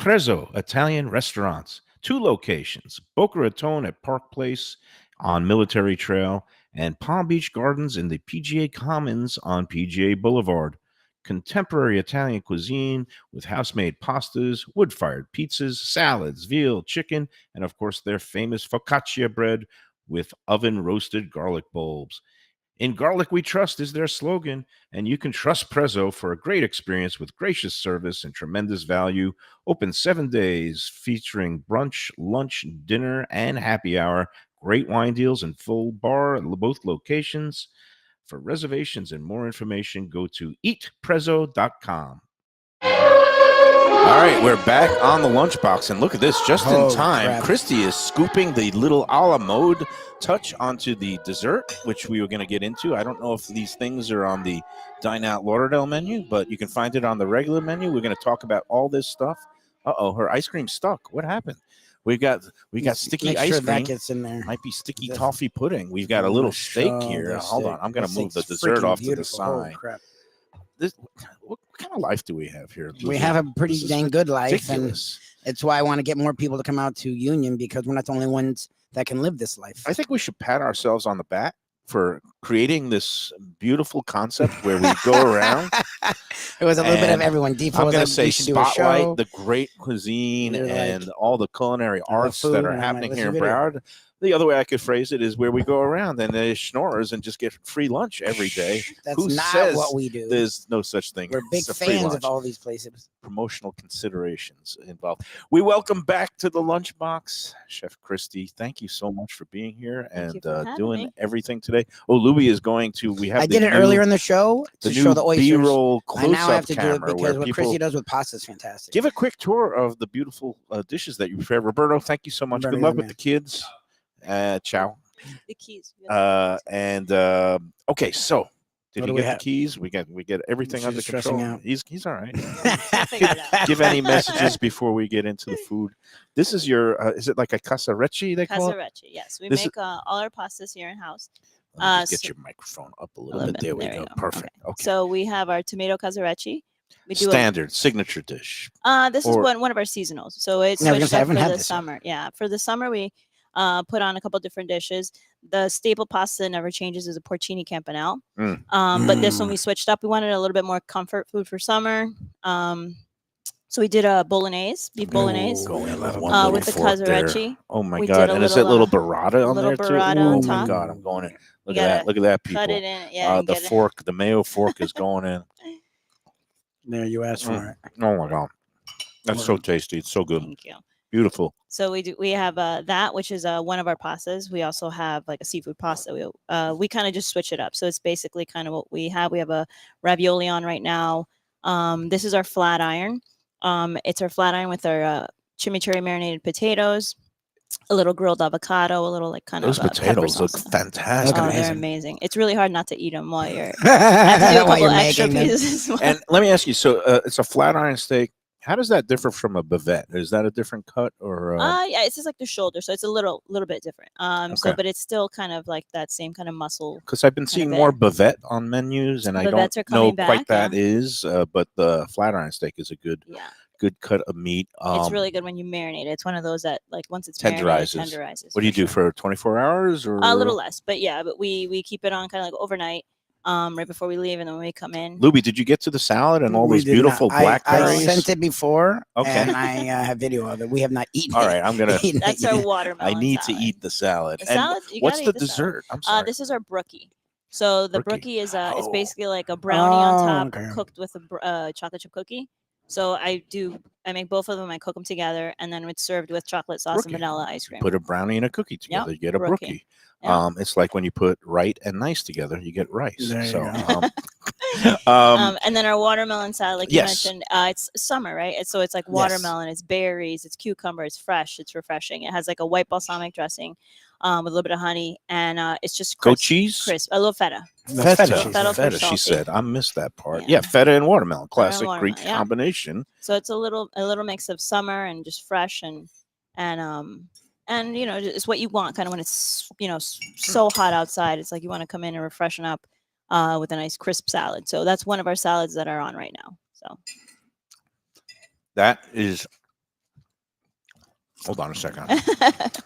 Prezzo Italian Restaurants. 2 locations, Boca Raton at Park Place on Military Trail, and Palm Beach Gardens in the PGA Commons on PGA Boulevard. Contemporary Italian cuisine with house-made pastas, wood-fired pizzas, salads, veal, chicken, and of course their famous focaccia bread with oven-roasted garlic bulbs. In garlic we trust is their slogan, and you can trust Prezzo for a great experience with gracious service and tremendous value. Open 7 days, featuring brunch, lunch, dinner, and happy hour. Great wine deals and full bar at both locations. For reservations and more information, go to eatprezzo.com. All right, we're back on the Lunchbox, and look at this, just in time. Crap. Christy is scooping the little a la mode touch onto the dessert, which we were going to get into. I don't know if these things are on the Dine Out Lauderdale menu, but you can find it on the regular menu. We're going to talk about all this stuff. Uh-oh, her ice cream stuck. What happened? We got sticky Make ice sure cream. that gets in there. Might be sticky toffee pudding. We've got a little steak here. Hold on, I'm going to move the dessert off to the side. Crap. What kind of life do we have here? We have a pretty This is dang good life, ridiculous. and it's why I want to get more people to come out to Union, because we're not the only ones that can live this life. I think we should pat ourselves on the back for creating this beautiful concept where we go around. It was a little bit of And everyone. Default I'm was going like, to say we should do a show. spotlight the great cuisine You're like, and all the culinary arts food, that are and I'm like, happening "What's here in your video?" Broward. The other way I could phrase it is where we go around and there's schnorrers and just get free lunch every day. That's Who not says what we do. There's no such thing. We're big as a free fans lunch. of all these places. Promotional considerations involved. We welcome back to the Lunchbox, Chef Christie. Thank you so much for being here Thank you and for having doing me. everything today. Oh, Lubie is going to. We have. I did it earlier in the show the to new show the oysters. B-roll I close-up now have to do it camera where because what people Chrissy does with pasta is fantastic. give a quick tour of the beautiful dishes that you prepare. Roberto, thank you so much. Roberto, Good luck you're with the the kids. Ciao. The keys. Okay, so did What you do we get the have? keys? We get everything She's under stressing control. out. He's all right. Figure it out. Give any messages before we get into the food. This is your is it like a casarecci they call it? Casarecci, yes. We This is- make all our pastas here in house. Let me just get so- your microphone up a little bit. There we you go. go. Perfect. Okay. So we have our tomato casarecci. We do Standard signature dish. this is or- one of our seasonals. So it's Yeah, I was gonna switched say, I up haven't for had the this yet. summer. Yeah, for the summer we put on a couple different dishes. The staple pasta that never changes is a porcini campanelle. But this one we switched up. We wanted a little bit more comfort food for summer. So we did a bolognese, beef bolognese, Go in with one little with the fork there. casarecci. Oh my We did god! a And is that little, little burrata on little there too? burrata Oh on my top. god! I'm going in. Look You at that! gotta Look at that, people. Cut it in, yeah. and The get it- fork, the mayo fork is going in. There, you asked for it. Oh my god, that's so tasty! It's so good, Thank you. beautiful. So we have that, which is one of our pastas. We also have like a seafood pasta. We kind of just switch it up. So it's basically kind of what we have. We have a ravioli on right now. This is our flat iron. It's our flat iron with our chimichurri marinated potatoes, a little grilled avocado, a little like kind Those of potatoes pepper look salsa. fantastic. Oh, amazing. they're amazing. It's really hard not to eat them while you're. I have to do a While couple you're extra making them. pieces. as well. And let me ask you: so it's a flat iron steak. How does that differ from a bavette? Is that a different cut or? Yeah, it's just like the shoulder, so it's a little bit different. So Okay. but it's still kind of like that same kind of muscle. Because I've been seeing more bavette on menus, and I don't Bavettes are know coming quite back, that is. But the flat iron steak is a good Yeah, cut of meat. it's really good when you marinate it. It's one of those that like once it's Tenderizes. marinated, tenderizes. What do you do for 24 hours or A little less, but yeah, but we keep it on kind of like overnight, right before we leave, and then when we come in. Lubie, did you get to the salad and all We those did beautiful not. I blackberries? sent it before, Okay. and I have video of it. We have not eaten All it. right, I'm gonna. Eaten it That's our yet. watermelon. I need to salad. eat the salad. The And salad, you what's gotta the eat salad. dessert? I'm sorry. This is our brookie. So the Brookie. brookie is it's Oh. basically like a brownie on top, okay. cooked with a chocolate chip cookie. So I make both of them. I cook them together, and then it's served with chocolate sauce Brookie. and vanilla ice cream. Put a brownie and a cookie together. You get a brookie. brookie. Yeah. It's like when you put right and nice together, you get rice. There you So, go. And then our watermelon salad, like yes. you mentioned, it's summer, right? So it's like watermelon, it's berries, it's cucumber, it's fresh, it's refreshing. It has like a white balsamic dressing with a little bit of honey, and it's just goat crisp, cheese? crisp, a little feta. Feta, she Feta for Feta, she salty. said. I missed that part. Yeah. Yeah, feta and watermelon. Feta and Classic watermelon, Greek yeah. combination. So it's a little mix of summer and just fresh and it's what you want kind of when it's so hot outside. It's like you want to come in and refreshen up with a nice crisp salad. So that's one of our salads that are on right now. So That is. Hold on a second.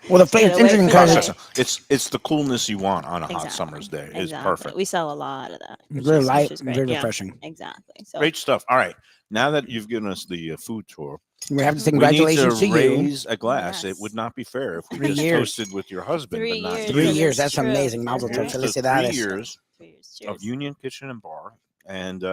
Well, the flavor, it's Wait interesting for the because light. It's the coolness you want on a hot Exactly. summer's day. It's Exactly. perfect. We sell a lot of that. it's very light, is and great. very Yeah, refreshing. exactly. So Great stuff. All right. Now that you've given us the food tour, We have to say We need congratulations to you. raise a glass. It Yes. would not be fair if we 3 just years. toasted with your husband, 3 but not years. 3 you. That years. is That's true. amazing. That's Mazel tov. right. So Felicidades. 3 years 3 years. of Cheers. Union Kitchen and Bar, and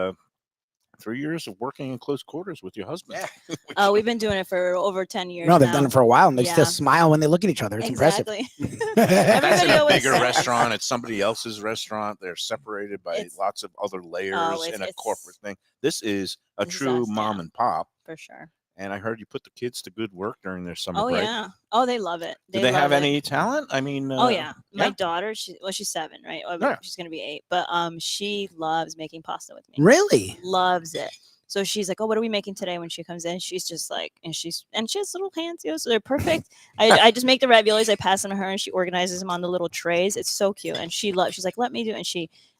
3 years of working in close quarters with your husband. Yeah. Oh, we've been doing it for over 10 years. No, they've now. done it for a while, and they Yeah. still smile when they look at each other. It's Exactly. That's in Everybody a always bigger says- restaurant. It's somebody else's restaurant. They're separated by It's- lots of other layers in a it's- corporate thing. This is a This is true us, yeah. mom and pop. For sure. And I heard you put the kids to good work during their summer Oh break. yeah. Oh, they love it. Do they love have it. any talent? I mean, Oh yeah, my yeah? daughter. She's 7, right? Oh, Yeah. She's gonna be 8, but she loves making pasta with me. Really? Loves it. So she's like, "Oh, what are we making today?" When she comes in, she's just like, and she has little hands, so they're perfect. I just make the raviolis, I pass them to her, and she organizes them on the little trays. It's so cute, and she's like, "Let me do," and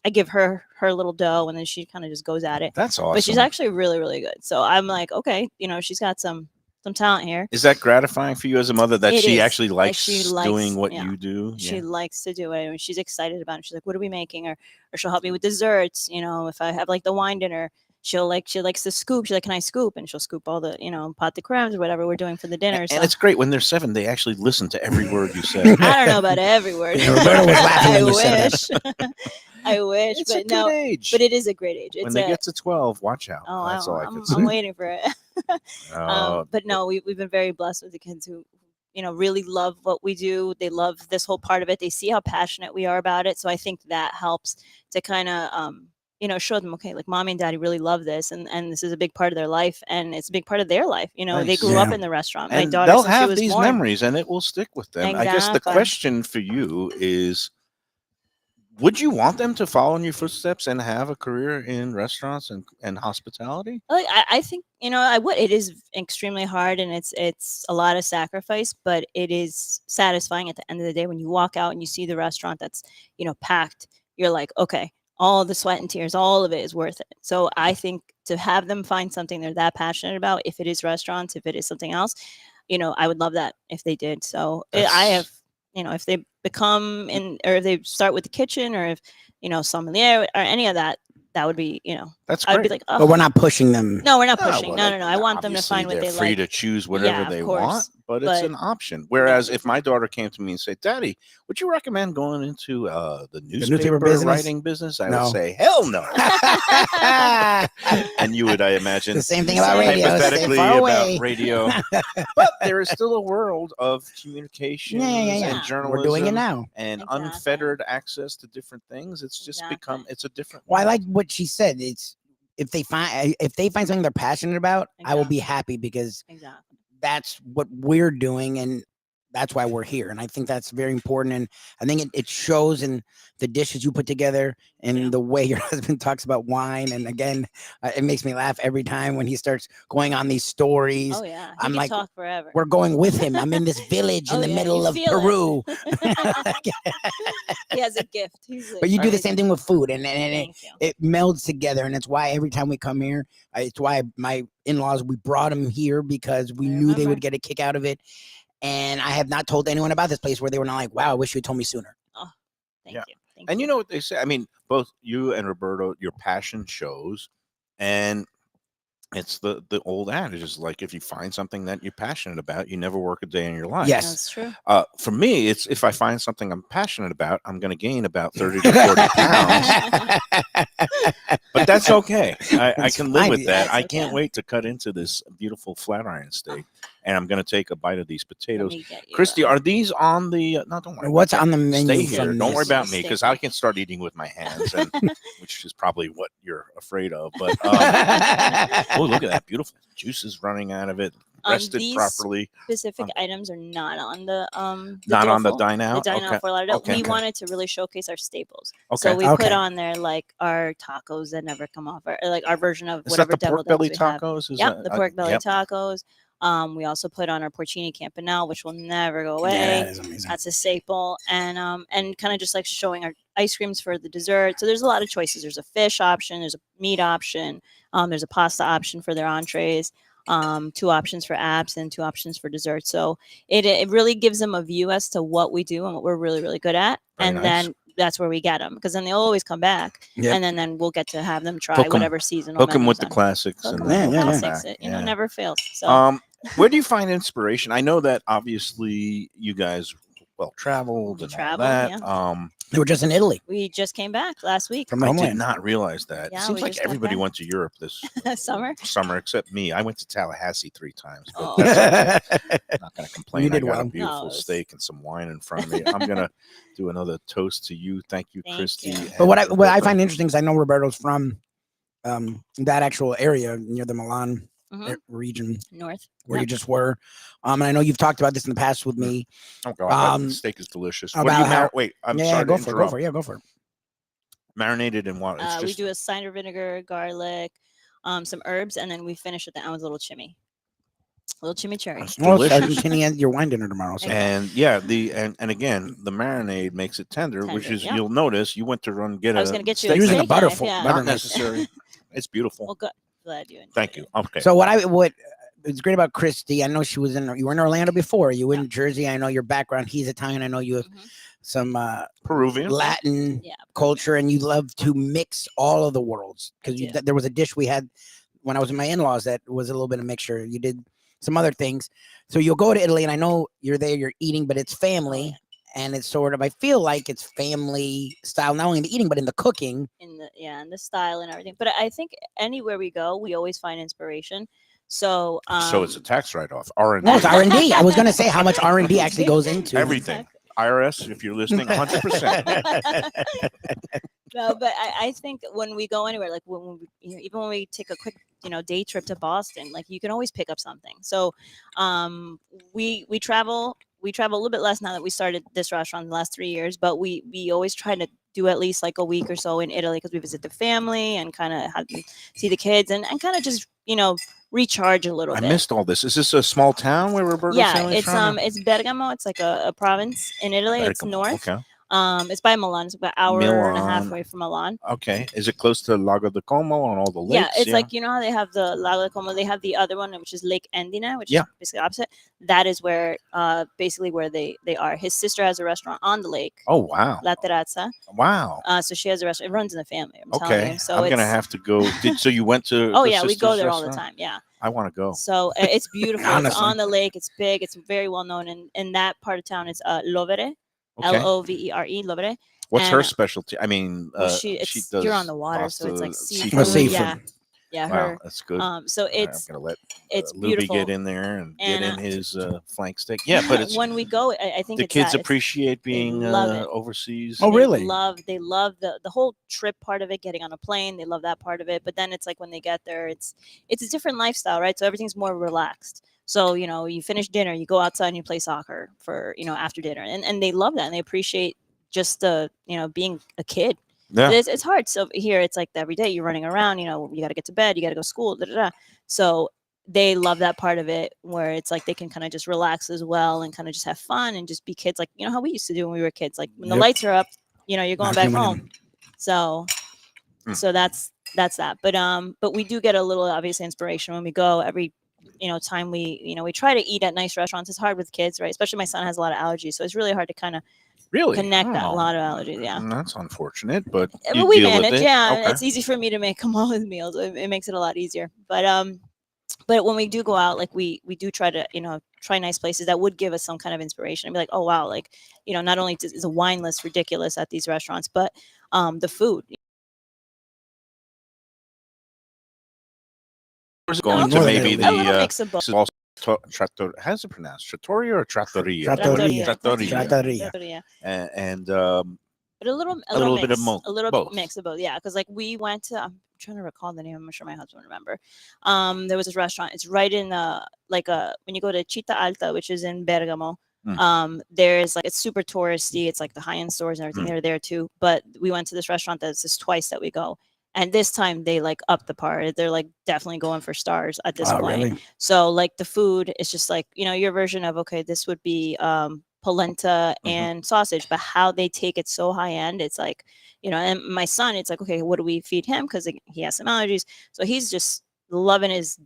I give her little dough, and then she kind of just goes at it. That's awesome. But she's actually really, really good. So I'm like, okay, she's got some talent here. Is that gratifying for you as a mother that It she is. actually Like, likes, she likes- doing what yeah. you do? She likes to do it, and she's excited about it. She's like, "What are we making?" Or she'll help me with desserts. If I have like the wine dinner, she likes to scoop. She's like, "Can I scoop?" And she'll scoop all the pot de crèmes or whatever we're doing for the dinner. And So it's great when they're 7. They actually listen to every word you say. I don't know about every word. Yeah, Roberto was laughing I when you said wish. I wish, It's a but good no. age. But it is a great age. It's When they get to 12, watch out. oh, That's all I I'm, can say. I'm waiting for it. Uh, But no, we've been very blessed with the kids who, really love what we do. They love this whole part of it. They see how passionate we are about it. So I think that helps to kind of, show them, okay, like mommy and daddy really love this, and this is a big part of their life, and it's a big part of their life. They Nice. grew up Yeah. in the restaurant. My and daughter, they'll since she have was these born. memories, and it will stick with them. I guess the Exactly. question for you is, would you want them to follow in your footsteps and have a career in restaurants and hospitality? Like I think I would. It is extremely hard, and it's a lot of sacrifice, but it is satisfying at the end of the day when you walk out and you see the restaurant that's packed. You're like, okay, all the sweat and tears, all of it is worth it. So I think to have them find something they're that passionate about, if it is restaurants, if it is something else, I would love that if they did. So I That's- have, if they become or if they start with the kitchen, or if sommelier or any of that, that would be That's I'd great. be like, oh, But we're not pushing them. no, we're not Ah, pushing. well, No. I want them to obviously find what they're they free like. to choose whatever Yeah, of they course. want, but it's But- an option. Whereas if my daughter came to me and said, "Daddy, would you recommend going into the newspaper business? writing business?" I No. would say, "Hell no." And you would, I imagine, The same thing about Same. radio. Stay hypothetically far about away. radio. But there is still a world of communications Yeah. and journalism We're doing it now. and Exactly. unfettered access to different things. It's just Exactly. it's a different Well, I world. like what she said. It's if they find something they're passionate about, I will be happy because Exactly. that's what we're doing, and that's why we're here. And I think that's very important. And I think it shows in the dishes you put together and Yeah. the way your husband talks about wine. And again, it makes me laugh every time when he starts going on these stories. Oh yeah. He I'm can like, talk forever. We're going with him. I'm in this village in Oh, the yeah, middle you of feel it. Peru. He has a gift. But you do the Perfect. same thing with food, and it, Thank you. it melds together, and it's why every time we come here, it's why my in-laws, we brought them here because we I knew they remember. would get a kick out of it. And I have not told anyone about this place where they were not like, wow, I wish you had told me sooner. Thank Yeah. you. Thank And you. you know what they say? I mean, both you and Roberto, your passion shows, and it's the old adage is like, if you find something that you're passionate about, you never work a day in your life. Yes. That's true. For me, it's if I find something I'm passionate about, I'm going to gain about 30 to 40 pounds, but that's okay. I That's can live fine. with that. That's I can't okay. wait to cut into this beautiful flat iron steak, and I'm going to take a bite of these Let potatoes. me get you Christy, a- are these on the? No, don't worry. What's about on the that. menu Stay here. from Don't worry this? about me Stay because here. I can start eating with my hands, and, which is probably what you're afraid of. But oh, look at that beautiful juices running out of it, rested these properly. specific items are not on the Not on the Doleful, dine the out. dine Okay. out for Lauderdale. Okay. We Okay. wanted to really showcase our staples. Okay. So we Okay. put on there like our tacos that never come off, or like our version of Is whatever that the deviled pork belly eggs we have. tacos? Is Yep, that, the pork belly yep. tacos. We also put on our porcini campanelle, which will never go away. Yeah, that is amazing. That's a staple, and kind of just like showing our ice creams for the dessert. So there's a lot of choices. There's a fish option, there's a meat option, there's a pasta option for their entrees, 2 options for apps, and 2 options for dessert. So it really gives them a view as to what we do and what we're really, really good at. Very And nice. then that's where we get them, because then they'll always come back, Yep. and then we'll get to have them try Hook 'em- whatever seasonal. Hook them with menu's the on. classics. Hook And 'em then with the Yeah, they'll come classics. back. It, you know, never fails. So Where do you find inspiration? I know that obviously you guys traveled and all that. yeah. They were just in Italy We just came back last week. from I did homeland. not realize that. Yeah, It seems we like just got everybody back. went to Europe this Summer. except me. I went to Tallahassee 3 times. But Oh. that's okay. I'm not going to complain. You did I got well. a beautiful No, it was- steak and some wine in front of me. I'm going to do another toast to you. Thank you, Thank Christy. you. But what I and what I Roberto. find interesting is I know Roberto's from that actual area near the Milan Mhm. region North. where Yep. you just were. And I know you've talked about this in the past with me. Oh God, um, the steak is delicious. What do about you how- wait? I'm yeah, sorry go to for it. Go interrupt. for it. Yeah, go for it. Marinated in what? It's We just do a cider vinegar, garlic, some herbs, and then we finish with the ounce little chimichurri. It's Well, it's delicious. Argentinian your wine dinner tomorrow. So. And yeah, and again, the marinade makes it tender, which Tender, is yeah. you'll notice you went to run get I was a gonna get you steak Using a steak butter knife, fork, yeah. butter not knife. necessary. It's beautiful. Well, good. Glad you enjoyed Thank it. you. Okay. So what it's great about Christy. I know she was you were in Orlando before. You were in Jersey. I know your background. He's Italian. I know you have Mhm. some Peruvian. Latin Yeah. culture, and you love to mix all of the worlds. Because do. there was a dish we had when I was with my in-laws that was a little bit of mixture. You did some other things. So you'll go to Italy, and I know you're there. You're eating, but it's family, and it's sort of I feel like it's family style, not only in the eating but in the cooking. In the style and everything. But I think anywhere we go, we always find inspiration. So So it's a tax write-off. R&D. No, it's R&D. I was going to say how much R&D actually goes into Everything. IRS, if you're listening, 100%. No, but I think when we go anywhere, like when we, even when we take a quick, day trip to Boston, like you can always pick up something. So, we travel a little bit less now that we started this restaurant in the last 3 years, but we always try to do at least like a week or so in Italy because we visit the family and kind of see the kids and kind of just, recharge a little I bit. missed all this. Is this a small town where Roberto's Yeah, family's it's from? it's Bergamo. It's like a province in Italy. It's Bergamo, north. Okay. It's by Milan. It's about an hour and a half Milan. away from Milan. Okay. Is it close to Lago di Como and all the lakes? Yeah, it's like how they have the Lago di Como. They have the other one, which is Lake Endina, which is basically opposite. That is where basically where they are. His sister has a restaurant on the lake, Oh wow. La Terrazza. Wow. So she has a restaurant. It runs in the family. I'm telling Okay. you. So I'm gonna it's- have to go. So you went to? Oh the yeah, we go sister's there all the restaurant? time. Yeah. I want to go. So it's beautiful. It's Honestly. on the lake. It's big. It's very well known. And in that part of town, it's Lovere, Okay. Lovere, Lovere. What's her and- specialty? I mean, Well, she it's does. you're on the water, so it's like pasta, seafood. seafood. Yeah, yeah. Wow, Her. that's good. So All right, it's I'm gonna let it's Lubie beautiful. get in there and get And, in his flank steak. Yeah, but it's when we go, I think the it's kids that. It's- appreciate being love it. overseas. Oh, really? They love the whole trip part of it, getting on a plane. They love that part of it. But then it's like when they get there, it's a different lifestyle, right? So everything's more relaxed. So, you finish dinner, you go outside and you play soccer for, after dinner. And they love that and they appreciate just the, being a kid. Yeah. It's hard. So here it's like every day you're running around, you got to get to bed, you got to go to school. Da, da, da. So they love that part of it where it's like they can kind of just relax as well and kind of just have fun and just be kids. Like, how we used to do when we were kids, like when the Yep. lights are up, you're going Not back doing home. So, Hmm. so that's that. But we do get a little obviously inspiration when we go every, time we try to eat at nice restaurants. It's hard with kids, right? Especially my son has a lot of allergies. So it's really hard to kind of Really? connect that. A Oh, lot of allergies. Yeah. That's unfortunate, but But you we deal with manage, it. yeah. Okay. It's easy for me to make them all with meals. It makes it a lot easier. But when we do go out, like we do try to, try nice places that would give us some kind of inspiration and be like, oh wow, like, not only is the wine list ridiculous at these restaurants, but the food. Going to Northern maybe Italy. A little the mix of both. this is also how's it pronounced? Trattoria or trattoria? Trattoria. Trattoria. Trattoria. Yeah. And But a little bit of mix, both. a little Both. mix of both. Yeah, because like we went to, I'm trying to recall the name. I'm sure my husband would remember. There was this restaurant. It's right in when you go to Città Alta, which is in Bergamo. There's like it's super touristy. It's like the high end stores and everything. They're there too. But we went to this restaurant that's just twice that we go. And this time they like up the par. They're like definitely going for stars at this Oh, point. really? So like the food is just like, your version of, okay, this would be polenta and sausage, but how they take it so high end, it's like, and my son, it's like, okay, what do we feed him? Because he has some allergies. So he's just loving his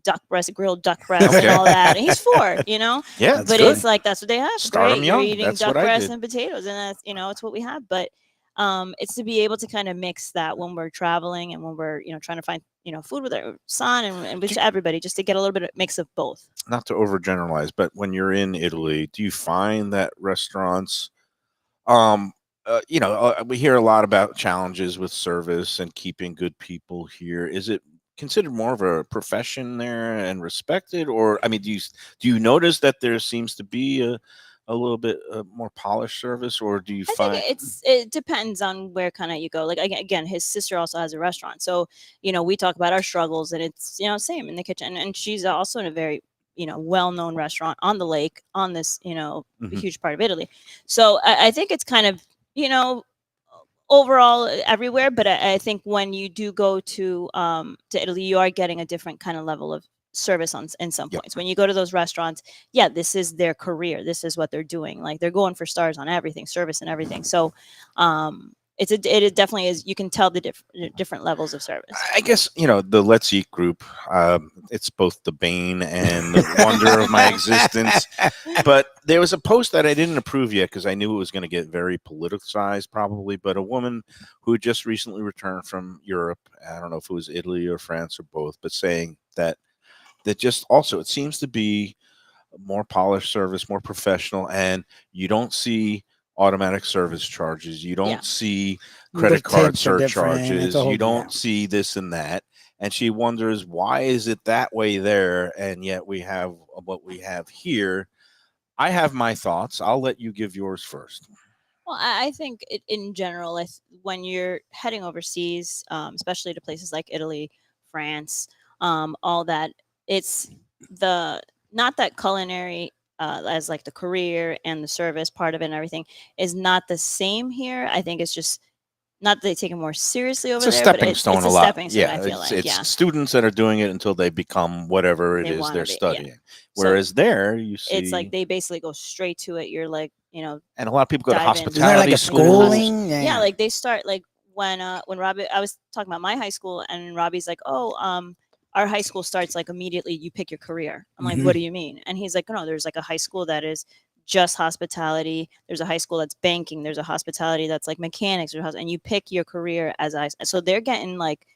grilled duck breast Okay. and all that. And he's 4, yeah, That's but good. it's like, that's what they have. Start 'em Great. young. You're eating That's duck what I breast did. and potatoes. And that's, it's what we have. But it's to be able to kind of mix that when we're traveling and when we're trying to find food with our son and with everybody, just to get a little bit of mix of both. Not to overgeneralize, but when you're in Italy, do you find that restaurants, we hear a lot about challenges with service and keeping good people here. Is it considered more of a profession there and respected, or I mean, do you notice that there seems to be a little bit more polished service, or do you I think it depends on where kind of you go. Like again, his sister also has a restaurant, so we talk about our struggles, and it's same in the kitchen, and she's also in a very well-known restaurant on the lake on this huge part of Italy. So I think it's kind of overall everywhere, but I think when you do go to Italy, you are getting a different kind of level of service in some points. When you go to those restaurants, this is their career, this is what they're doing, like they're going for stars on everything, service and everything. So it definitely is. You can tell the different levels of service. I guess the Let's Eat group. It's both the bane and the wonder of my existence. But there was a post that I didn't approve yet because I knew it was going to get very politicized, probably. But a woman who had just recently returned from Europe, I don't know if it was Italy or France or both, but saying that just also it seems to be more polished service, more professional, and you don't see automatic service charges. You don't see credit card surcharges. You don't see this and that. And she wonders, why is it that way there? And yet we have what we have here. I have my thoughts. I'll let you give yours first. Well, I think in general, when you're heading overseas, especially to places like Italy, France, all that, it's not that culinary as like the career and the service part of it and everything is not the same here. I think it's just not that they take it more seriously over there. It's a stepping stone a lot. Stepping stone, I feel it's students that are doing it until they become whatever it is they're studying. Yeah. Whereas there, you see, it's like they basically go straight to it. You're like, and a lot of people go to hospitality like a schooling. Yeah, like they start like when Robbie, I was talking about my high school, and Robbie's like, our high school starts like immediately you pick your career. I'm like, what do you mean? And he's like, no, there's like a high school that is just hospitality. There's a high school that's banking. There's a hospitality that's like mechanics, and you pick your career so they're getting like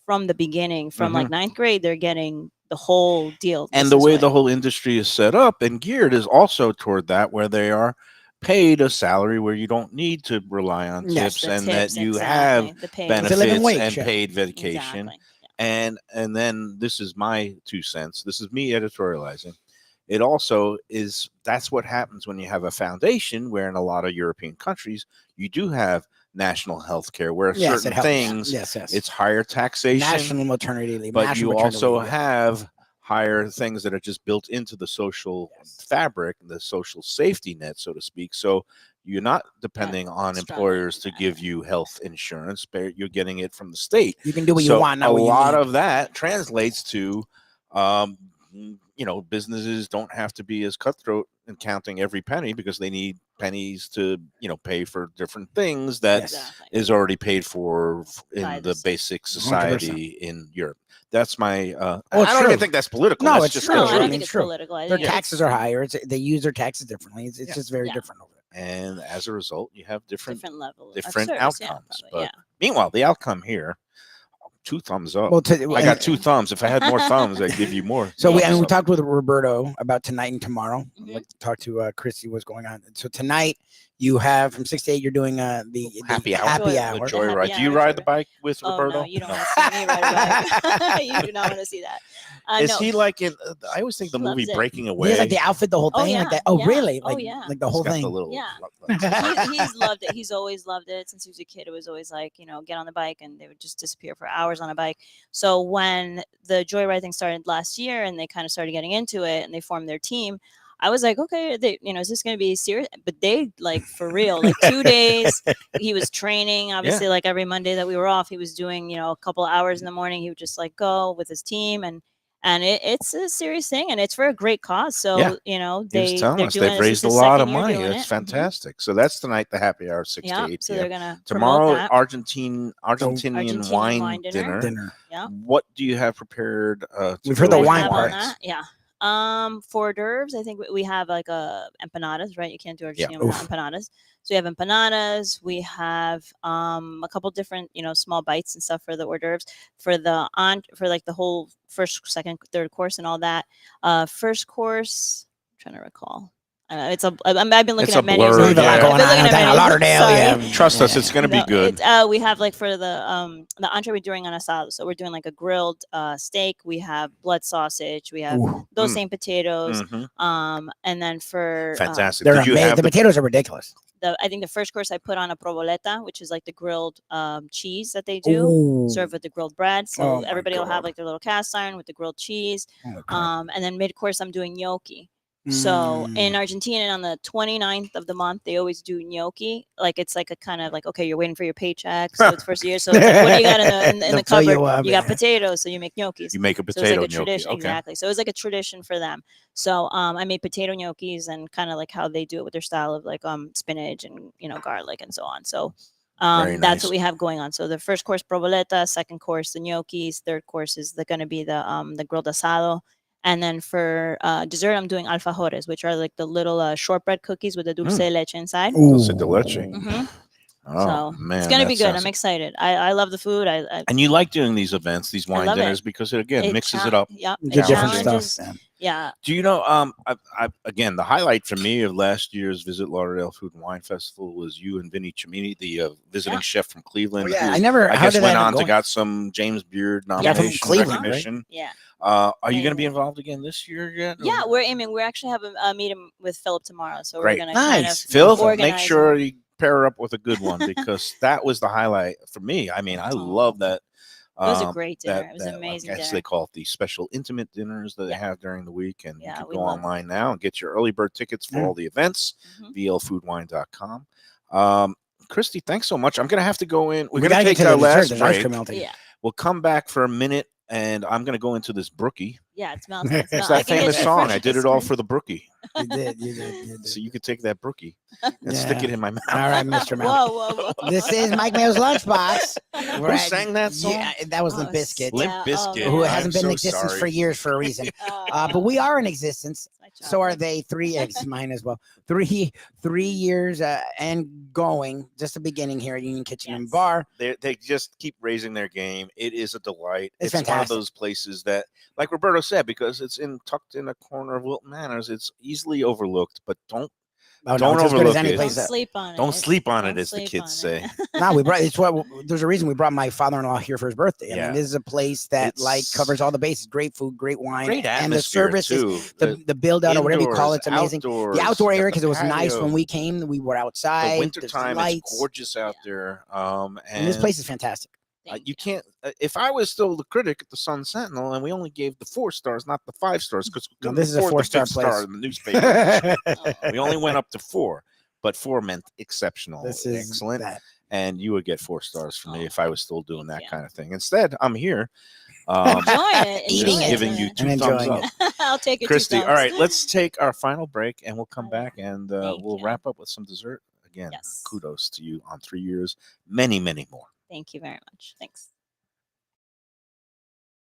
from the beginning, from like 9th grade, they're getting the whole deal. And the way the whole industry is set up and geared is also toward that, where they are paid a salary where you don't need to rely on tips, and that you have benefits and paid vacation. Exactly. And then this is my 2 cents. This is me editorializing. It also is, that's what happens when you have a foundation, where in a lot of European countries, you do have national health care, where certain things, it's higher taxation. National maternity leave. But you also have higher things that are just built into the social fabric, the social safety net, so to speak. So you're not depending on employers to give you health insurance, but you're getting it from the state. You can do what you want. A lot of that translates to, businesses don't have to be as cutthroat in counting every penny, because they need pennies to, pay for different things that is already paid for in the basic society 100%. In Europe. That's my. I don't even think that's political. No, that's it's just true. No, I don't think it's political. Their taxes are higher. They use their taxes differently. It's just very different over there. And as a result, you have different levels, different outcomes. But meanwhile, the outcome here, 2 thumbs up. Well, I got 2 thumbs. If I had more thumbs, I'd give you more. So we talked with Roberto about tonight and tomorrow. I'd like to talk to Christy what's going on. So tonight you have from 6 to 8. You're doing the happy hour. Happy joy ride. Do you ride the bike with Roberto? No, you don't want to see me ride a bike. You do not want to see that. Is he like in? I always think the movie Breaking Away. He has like the outfit, the whole thing, like that. Oh, really? Like, like the whole thing. He's loved it. He's always loved it since he was a kid. It was always like, get on the bike, and they would just disappear for hours on a bike. So when the joyride thing started last year, and they kind of started getting into it, and they formed their team, I was like, okay, is this going to be serious? But they like for real, like 2 days. He was training, obviously, like every Monday that we were off, he was doing, a couple hours in the morning. He would just like go with his team, and it's a serious thing, and it's for a great cause. So, they've raised a lot of money. That's fantastic. So that's tonight, the happy hour, 6 to 8. So they're gonna tomorrow, Argentinian wine dinner. Yeah. What do you have prepared? We've heard the wine part. Yeah. For hors d'oeuvres, I think we have like empanadas, right? You can't do Yeah. Argentina without empanadas. So we have empanadas. We have a couple different, small bites and stuff for the hors d'oeuvres. For like the whole first, second, third course and all that. First course, I'm trying to recall. I've been looking a at menus. blur, We have a lot yeah. going on I've been looking down at in menus. Lauderdale. Sorry. Yeah. Trust us, it's going to be good. We have like for the entree we're doing on asado. So we're doing like a grilled steak. We have blood sausage. We have Ooh. those same potatoes. Mhm. And then for Fantastic. They're Did you amazing. have The potatoes are ridiculous. I think the first course I put on a provoleta, which is like the grilled cheese that they do, Ooh. served with the grilled bread. So Oh my everybody will have God. like their little cast iron with the grilled cheese. Okay. And then mid course I'm doing gnocchi. So in Argentina, on the 29th of the month, they always do gnocchi. Like it's like a kind of like, okay, you're waiting for your paycheck, so it's first year. So it's like, what do you got in the They'll fill cupboard? you up, You got yeah. potatoes, so you make gnocchis. You make a So it's potato like a gnocchi. tradition, Okay. exactly. So it was like a tradition for them. So I made potato gnocchis and kind of like how they do it with their style of like spinach and garlic and so on. So Very that's nice. what we have going on. So the first course provoleta, second course the gnocchis, third course is going to be the grilled asado. And then for dessert, I'm doing alfajores, which are like the little shortbread cookies with the dulce de leche inside. Dulce de leche. Mhm. Oh, So man. it's gonna that be good. sounds- I'm excited. I love the food. And you like doing these events, these wine love it. dinners, because it, again, mixes cha- it up. Yep. Do It different challenges. stuff. man. Yeah. Do you know, again, the highlight for me of last year's Visit Lauderdale Food and Wine Festival was you and Vinny Cimini, the visiting Yeah. chef from Cleveland. Oh, yeah, who I never. I how guess did went that on to go? got some James Beard Yeah, from nomination Cleveland, right? recognition. Yeah. Are you Yeah, going to be yeah. involved again this year yet? Yeah. or- We're aiming. We actually have a meeting with Philip tomorrow, so Great. we're gonna kind Nice. of Phil, make organize sure you pair her up with a good one, because that was the highlight for me. I mean, I Oh. love that. It was a great dinner. That, It was an that, amazing I guess dinner. they call it the special intimate dinners that they Yeah. have during the week. And Yeah, you can we go love it. online now and get your early bird tickets for Yeah. all the events, Mhm. VLFoodWine.com. Christy, thanks so much. I'm going to have to go in. We're We going to gotta take get to our the dessert. last There's ice break. cream melting. Yeah. We'll come back for a minute, and I'm going to go into this brookie. Yeah. It smells. It's It's I that can get famous you song. fresh I did ice it all cream. for the brookie. You did. You did. You did. So you could take that brookie and stick Yeah. it in my mouth. All right, Mr. Mouth. Whoa. This is Mike Mayo's Lunchbox. Who sang that song? Yeah, that was Limp Oh, Bizkit, Limp Yeah, Bizkit. who man. hasn't I'm been in so existence sorry. for years for a reason. Oh, But we are in existence. it's my So are chocolate. they. 3 It's mine as well. 3 years and going. Just the beginning here at Union Kitchen and Yes. Bar. They just keep raising their game. It is a delight. It's One of fantastic. those places that, like Roberto said, because it's tucked in a corner of Wilton Manors, it's easily overlooked. But don't Oh, Don't no, it's as good as overlook any it. place. Don't sleep on it. don't It's- sleep on it, don't as the sleep kids on say. it. No, we brought. It's what. There's a reason we brought my father-in-law here for his birthday. I Yeah. mean, this is a place that like It's- covers all the bases. Great food, great wine, Great and the atmosphere service too. is the build out or whatever you call Indoors, it. It's amazing. outdoors, The outdoor you got area the because it was nice patio. when we came. We were outside. The winter there's time, lights. it's gorgeous out there. And this place is fantastic. Thank You can't. If I was still the critic at the Sun Sentinel, and we only gave the 4 stars, not the 5 stars, because we No, couldn't this is a afford the 4-star 5th star place. in the newspaper. Oh. We only went up to 4, but 4 meant exceptional, This is excellent, that. and you would get 4 stars from me Oh, if I was still doing that yeah. kind of thing. Instead, I'm here. Enjoy it. Eating enjoy it. giving you it. 2 And thumbs enjoying up. I'll take it. Christy, 2 all thumbs. right, let's take our final break, and we'll come Oh, yeah. back, and Thank we'll you. wrap up with some dessert. Again, Yes. kudos to you on 3 years, many, many more. Thank you very much. Thanks.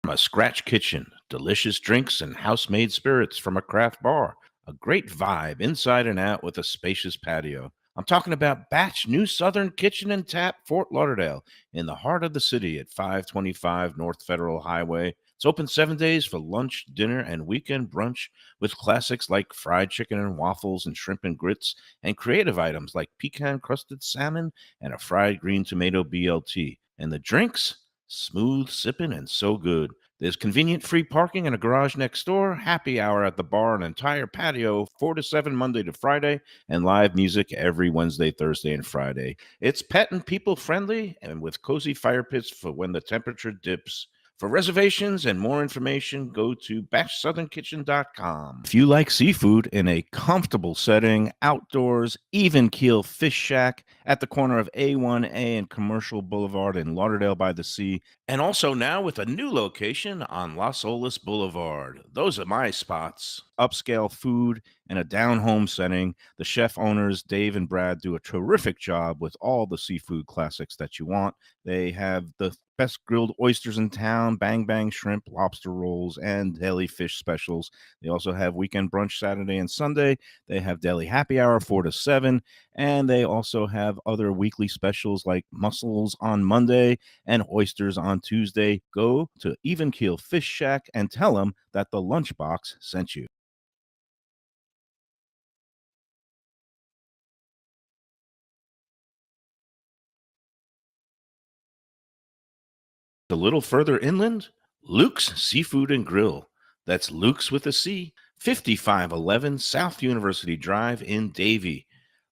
From a scratch kitchen, delicious drinks and house-made spirits from a craft bar. A great vibe inside and out with a spacious patio. I'm talking about Batch New Southern Kitchen and Tap, Fort Lauderdale, in the heart of the city at 525 North Federal Highway. It's open 7 days for lunch, dinner, and weekend brunch with classics like fried chicken and waffles and shrimp and grits, and creative items like pecan-crusted salmon and a fried green tomato BLT. And the drinks? Smooth sipping and so good. There's convenient free parking and a garage next door, happy hour at the bar, an entire patio, 4 to 7 Monday to Friday, and live music every Wednesday, Thursday, and Friday. It's pet and people friendly and with cozy fire pits for when the temperature dips. For reservations and more information, go to batchsouthernkitchen.com. If you like seafood in a comfortable setting, outdoors, even keel fish shack at the corner of A1A and Commercial Boulevard in Lauderdale by the Sea, and also now with a new location on Las Olas Boulevard. Those are my spots. Upscale food in a down-home setting. The chef owners, Dave and Brad, do a terrific job with all the seafood classics that you want. They have the best grilled oysters in town, bang bang shrimp, lobster rolls, and deli fish specials. They also have weekend brunch Saturday and Sunday. They have deli happy hour 4 to 7, and they also have other weekly specials like mussels on Monday and oysters on Tuesday. Go to Even Keel Fish Shack and tell them that the Lunchbox sent you. A little further inland, Luke's Seafood and Grill. That's Luke's with a C, 5511 South University Drive in Davie.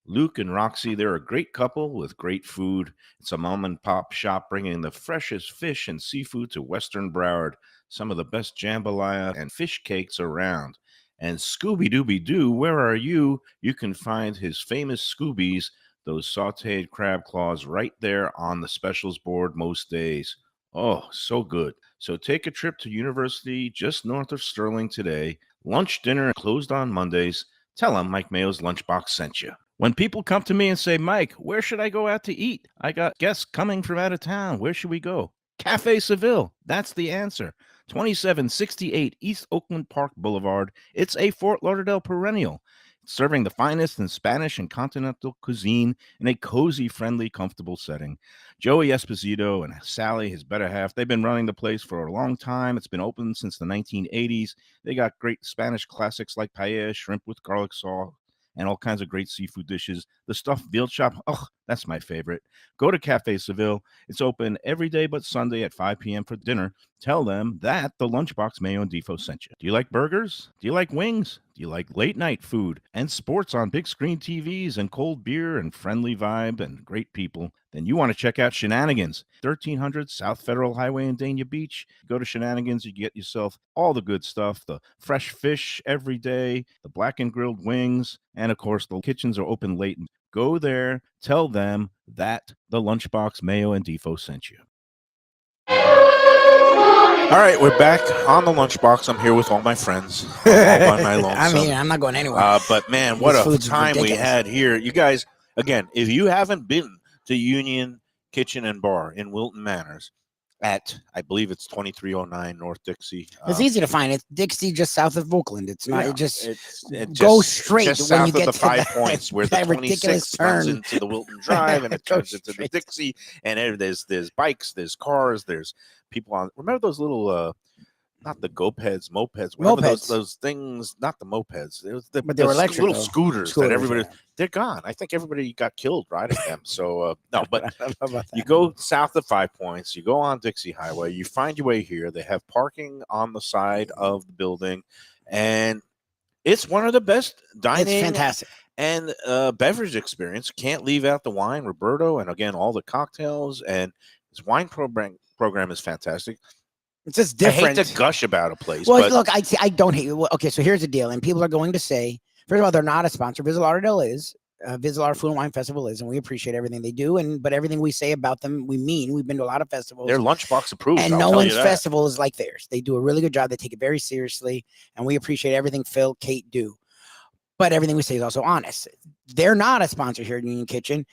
Luke and Roxy, they're a great couple with great food. It's a mom and pop shop bringing the freshest fish and seafood to Western Broward. Some of the best jambalaya and fish cakes around. And Scooby Dooby Doo, where are you? You can find his famous Scoobies, those sauteed crab claws, right there on the specials board most days. Oh, so good. So take a trip to University just north of Sterling today. Lunch, dinner closed on Mondays. Tell them Mike Mayo's Lunchbox sent you. When people come to me and say, Mike, where should I go out to eat? I got guests coming from out of town. Where should we go? Cafe Seville. That's the answer. 2768 East Oakland Park Boulevard. It's a Fort Lauderdale perennial, serving the finest in Spanish and continental cuisine in a cozy, friendly, comfortable setting. Joey Esposito and Sally, his better half, they've been running the place for a long time. It's been open since the 1980s. They got great Spanish classics like paella, shrimp with garlic sauce, and all kinds of great seafood dishes. The stuffed veal chop, oh, that's my favorite. Go to Cafe Seville. It's open every day but Sunday at 5 p.m. for dinner. Tell them that the Lunchbox Mayo and Defo sent you. Do you like burgers? Do you like wings? Do you like late night food and sports on big screen TVs and cold beer and friendly vibe and great people? Then you want to check out Shenanigans, 1300 South Federal Highway in Dania Beach. Go to Shenanigans, you get yourself all the good stuff, the fresh fish every day, the black and grilled wings, and of course the kitchens are open late. Go there, tell them that the Lunchbox Mayo and Defo sent you. All right, we're back on the Lunchbox. I'm here with all my friends. All by my lonesome. I mean, I'm not going anywhere. But man, what This a food's time we ridiculous. had here. You guys, again, if you haven't been to Union Kitchen and Bar in Wilton Manors at, I believe it's 2309 North Dixie. It's easy to find. It's Dixie, just south of Oakland. It's not. Yeah, It just it go just- straight just when south you of get the to 5 that- points where the that ridiculous 26 runs turn. into the Wilton Drive and it Go turns into the straight. Dixie, and there's bikes, there's cars, there's people on. Remember those little not the mopeds, whatever Mopeds. those things, not the mopeds. It was But they were electric, little though. scooters that Scooters, everybody, yeah. they're gone. I think everybody got killed riding them. So no, but I don't know about you that. go south of 5 Points, you go on Dixie Highway, you find your way here. They have parking on the side of the building, and it's one of the best It's dining fantastic. and beverage experience. Can't leave out the wine, Roberto, and again all the cocktails, and his wine program is fantastic. It's just I different. hate to gush about a place, Well, but look, I don't hate. Well, okay, so here's the deal, and people are going to say, first of all, they're not a sponsor. Visit Lauderdale is. Visit Lauderdale Food and Wine Festival is, and we appreciate everything they do. But everything we say about them, we mean. We've been to a lot of festivals. they're Lunchbox approved. And I'll no tell one's you that. festival is like theirs. They do a really good job. They take it very seriously, and we appreciate everything Phil, Kate do. But everything we say is also honest. They're not a sponsor here at Union Kitchen.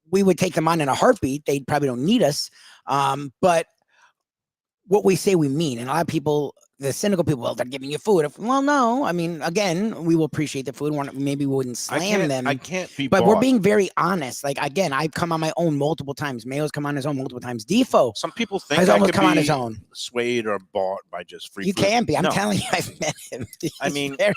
We would take them on in a heartbeat. They probably don't need us. But what we say, we mean. And a lot of people, the cynical people, well, they're giving you food. Well, no. I mean, again, we will appreciate the food. Maybe we wouldn't slam them. I can't be. But we're bought. being very honest. Like, again, I've come on my own multiple times. Mayo's come on his own multiple times. Defo Some people think has I almost could come on be his own. swayed or bought by just free. You food. can't be. I'm No. telling you, I've met him. I He's mean, very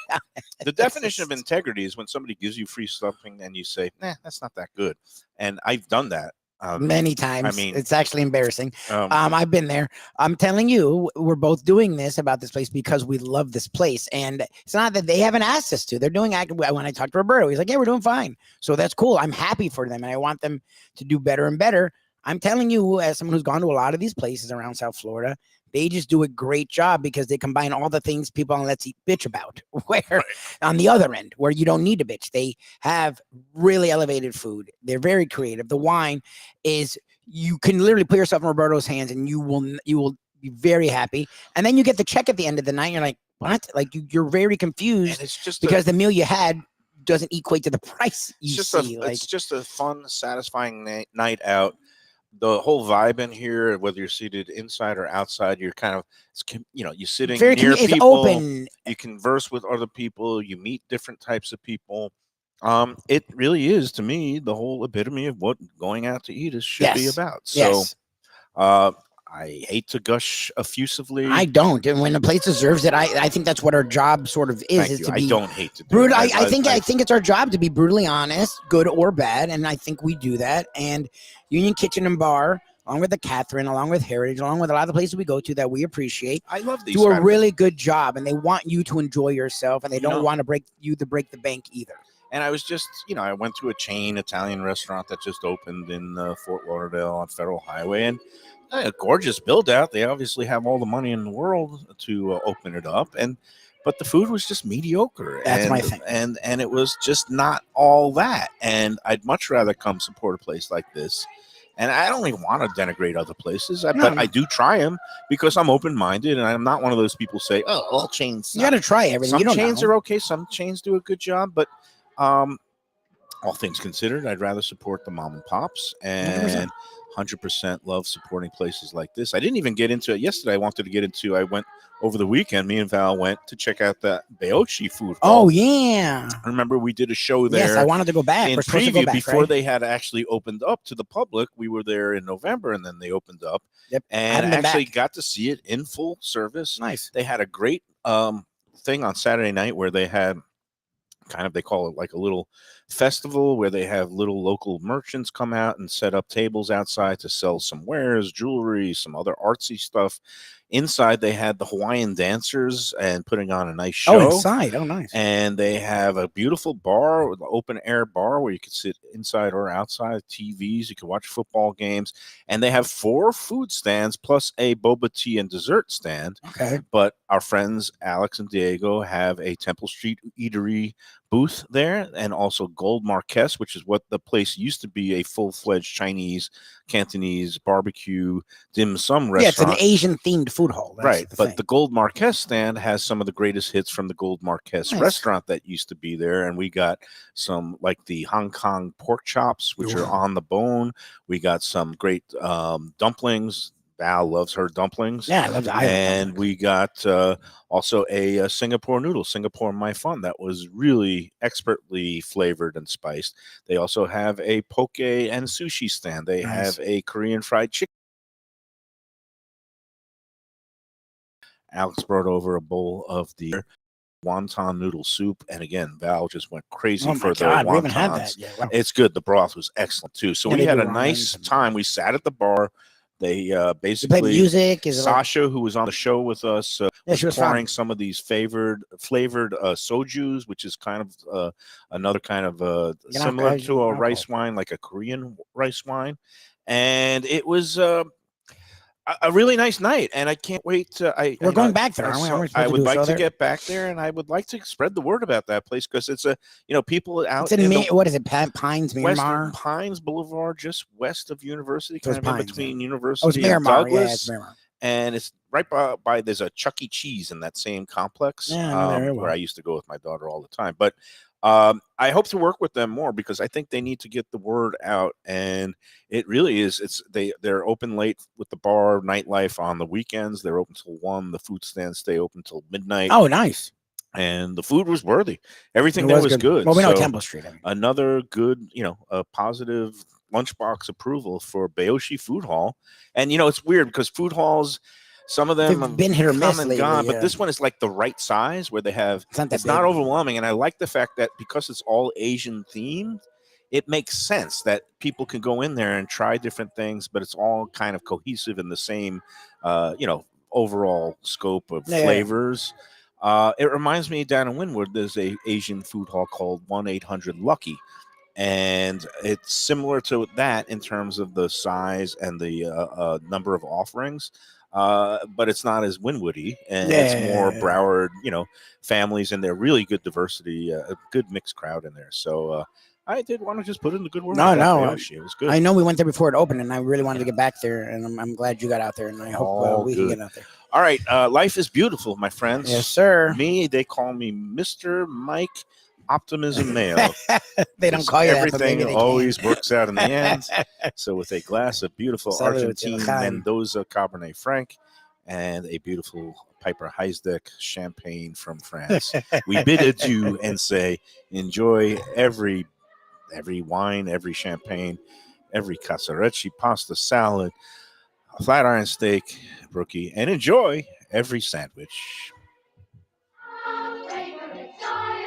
The definition of integrity is when somebody gives you free something and you say, "Nah, that's not that good," and I've done that. many times. mean, it's actually embarrassing. Um, I've been there. I'm telling you, we're both doing this about this place because we love this place. And it's not that they haven't asked us to. They're doing when I talked to Roberto, he's like, yeah, we're doing fine. So that's cool. I'm happy for them and I want them to do better and better. I'm telling you, as someone who's gone to a lot of these places around South Florida, they just do a great job because they combine all the things people on Let's Eat bitch about. Where on the other end, where you don't need to bitch, they have really elevated food. They're very creative. The wine is, you can literally put yourself in Roberto's hands and you will be very happy. And then you get the check at the end of the night. And you're like, what? Like you're very confused and it's just because the meal you had doesn't equate to the price you see. it's just a fun, satisfying night out. the whole vibe in here, whether you're seated inside or outside, you're kind of, you're sitting Very near it's people. open. You converse with other people. You meet different types of people. It really is, to me, the whole epitome of what going out to eat should be Yes. about. So, Yes. I hate to gush effusively. I don't. And when a place deserves it, I think that's what our job sort of is. Thank is you. to I be don't hate to do brutal. it. I think it's our job to be brutally honest, good or bad, and I think we do that. And Union Kitchen and Bar, along with the Catherine, along with Heritage, along with a lot of the places we go to that we appreciate, I love these. do a kind of really good job, and they want you to enjoy yourself, and they You don't know- want to break the bank either. And I was just, I went to a chain Italian restaurant that just opened in Fort Lauderdale on Federal Highway, and a gorgeous build out. They obviously have all the money in the world to open it up, but the food was just mediocre. That's my thing. And it was just not all that. And I'd much rather come support a place like this. And I don't even want to denigrate other places, but I do try them because I'm open minded, and I'm not one of those people say, "Oh, all chains suck." You got to try everything. Some You don't chains know. are okay. Some chains do a good job, but all things considered, I'd rather support the mom and pops, and 100% love supporting places like this. I didn't even get into it yesterday. I went over the weekend. Me and Val went to check out the Bayoshi food hall. Oh yeah. I remember we did a show there. Yes, I wanted to go back. In We're supposed to preview go back, before right? they had actually opened up to the public. We were there in November, and then they opened up. Yep. And Haven't been actually back. got to see it in full service. Nice. They had a great thing on Saturday night where they had they call it like a little festival where they have little local merchants come out and set up tables outside to sell some wares, jewelry, some other artsy stuff. Inside, they had the Hawaiian dancers and putting on a nice show. Oh, inside. Oh, nice. And they have a beautiful bar, with an open air bar where you can sit inside or outside, TVs. You can watch football games. And they have 4 food stands plus a boba tea and dessert stand. Okay. But our friends Alex and Diego have a Temple Street eatery booth there, and also Gold Marquess, which is what the place used to be, a full-fledged Chinese, Cantonese barbecue dim sum restaurant. Yeah, it's an Asian themed food hall. That's Right, the but thing. the Gold Marquess stand has some of the greatest hits from the Gold Marquess Nice. restaurant that used to be there, and we got some like the Hong Kong pork chops, which are on the bone. We got some great dumplings. Val loves her dumplings. Yeah, I love that. And we got also a Singapore noodle, Singapore My Fun, that was really expertly flavored and spiced. They also have a poke and sushi stand. They Nice. have a Korean fried chicken. Alex brought over a bowl of the wonton noodle soup, and again, Val just went crazy Oh for my the God, wontons. we haven't had that yet. Wow. It's good. The broth was excellent too. So Yeah, we they had do a nice ramens and- time. We sat at the bar. They You play basically music? Is it like, Sasha, who was on the show with us, yeah, she was pouring fun. some of these flavored sojus, which is kind of another kind of similar to a rice wine, like a Korean rice wine. And it was a really nice night, and I can't wait to. We're going back there, aren't we? Aren't we supposed I to would do a like show to there? get back there, and I would like to spread the word about that place because it's people out It's in in the what is it? Pines, Western Miramar. Pines Boulevard, just west of University, So it's kind of in Pines, between Oh, University it's and Miramar. Yeah, Douglas. it's Miramar. And it's right by there's a Chuck E. Cheese in that same complex, Yeah, I know that very well. where I used to go with my daughter all the time. But I hope to work with them more because I think they need to get the word out. And it really is. They're open late with the bar, nightlife on the weekends. They're open till 1. The food stands stay open till midnight. Oh, nice. And the food was worthy. Everything It there was good. Well, we know So Temple Street. I mean. another good, a positive Lunchbox approval for Bayoshi Food Hall. And it's weird because food halls, some of them They've have been hit or come miss and lately, gone, but yeah. this one is like the right size where they have It's not not overwhelming. And I like the fact that because it's all Asian themed, it makes sense that people can go in there and try different things, but it's all kind of cohesive in the same overall scope of flavors. It reminds me down in Wynwood, there's a Asian food hall called 1-800-LUCKY. And it's similar to that in terms of the size and the number of offerings, but it's not as Wynwoody, and it's more Broward, families, and they're really good diversity, a good mixed crowd in there. So I did want to just put in the good word. No, it was good. I know we went there before it opened, and I really wanted to get back there, and I'm glad you got out there, and I hope we can get out there. All right, life is beautiful, my friends. Yes, sir. They call me Mr. Mike Optimism Mayo. They don't call you that, but maybe Everything they always works out in the end. So with a glass of beautiful Salute, Argentine L'chaim. Mendoza Cabernet Franc and a beautiful Piper Heisdeck champagne from France, we bid adieu and say enjoy every wine, every champagne, every casarecci, pasta salad, flat iron steak, rookie, and enjoy every sandwich.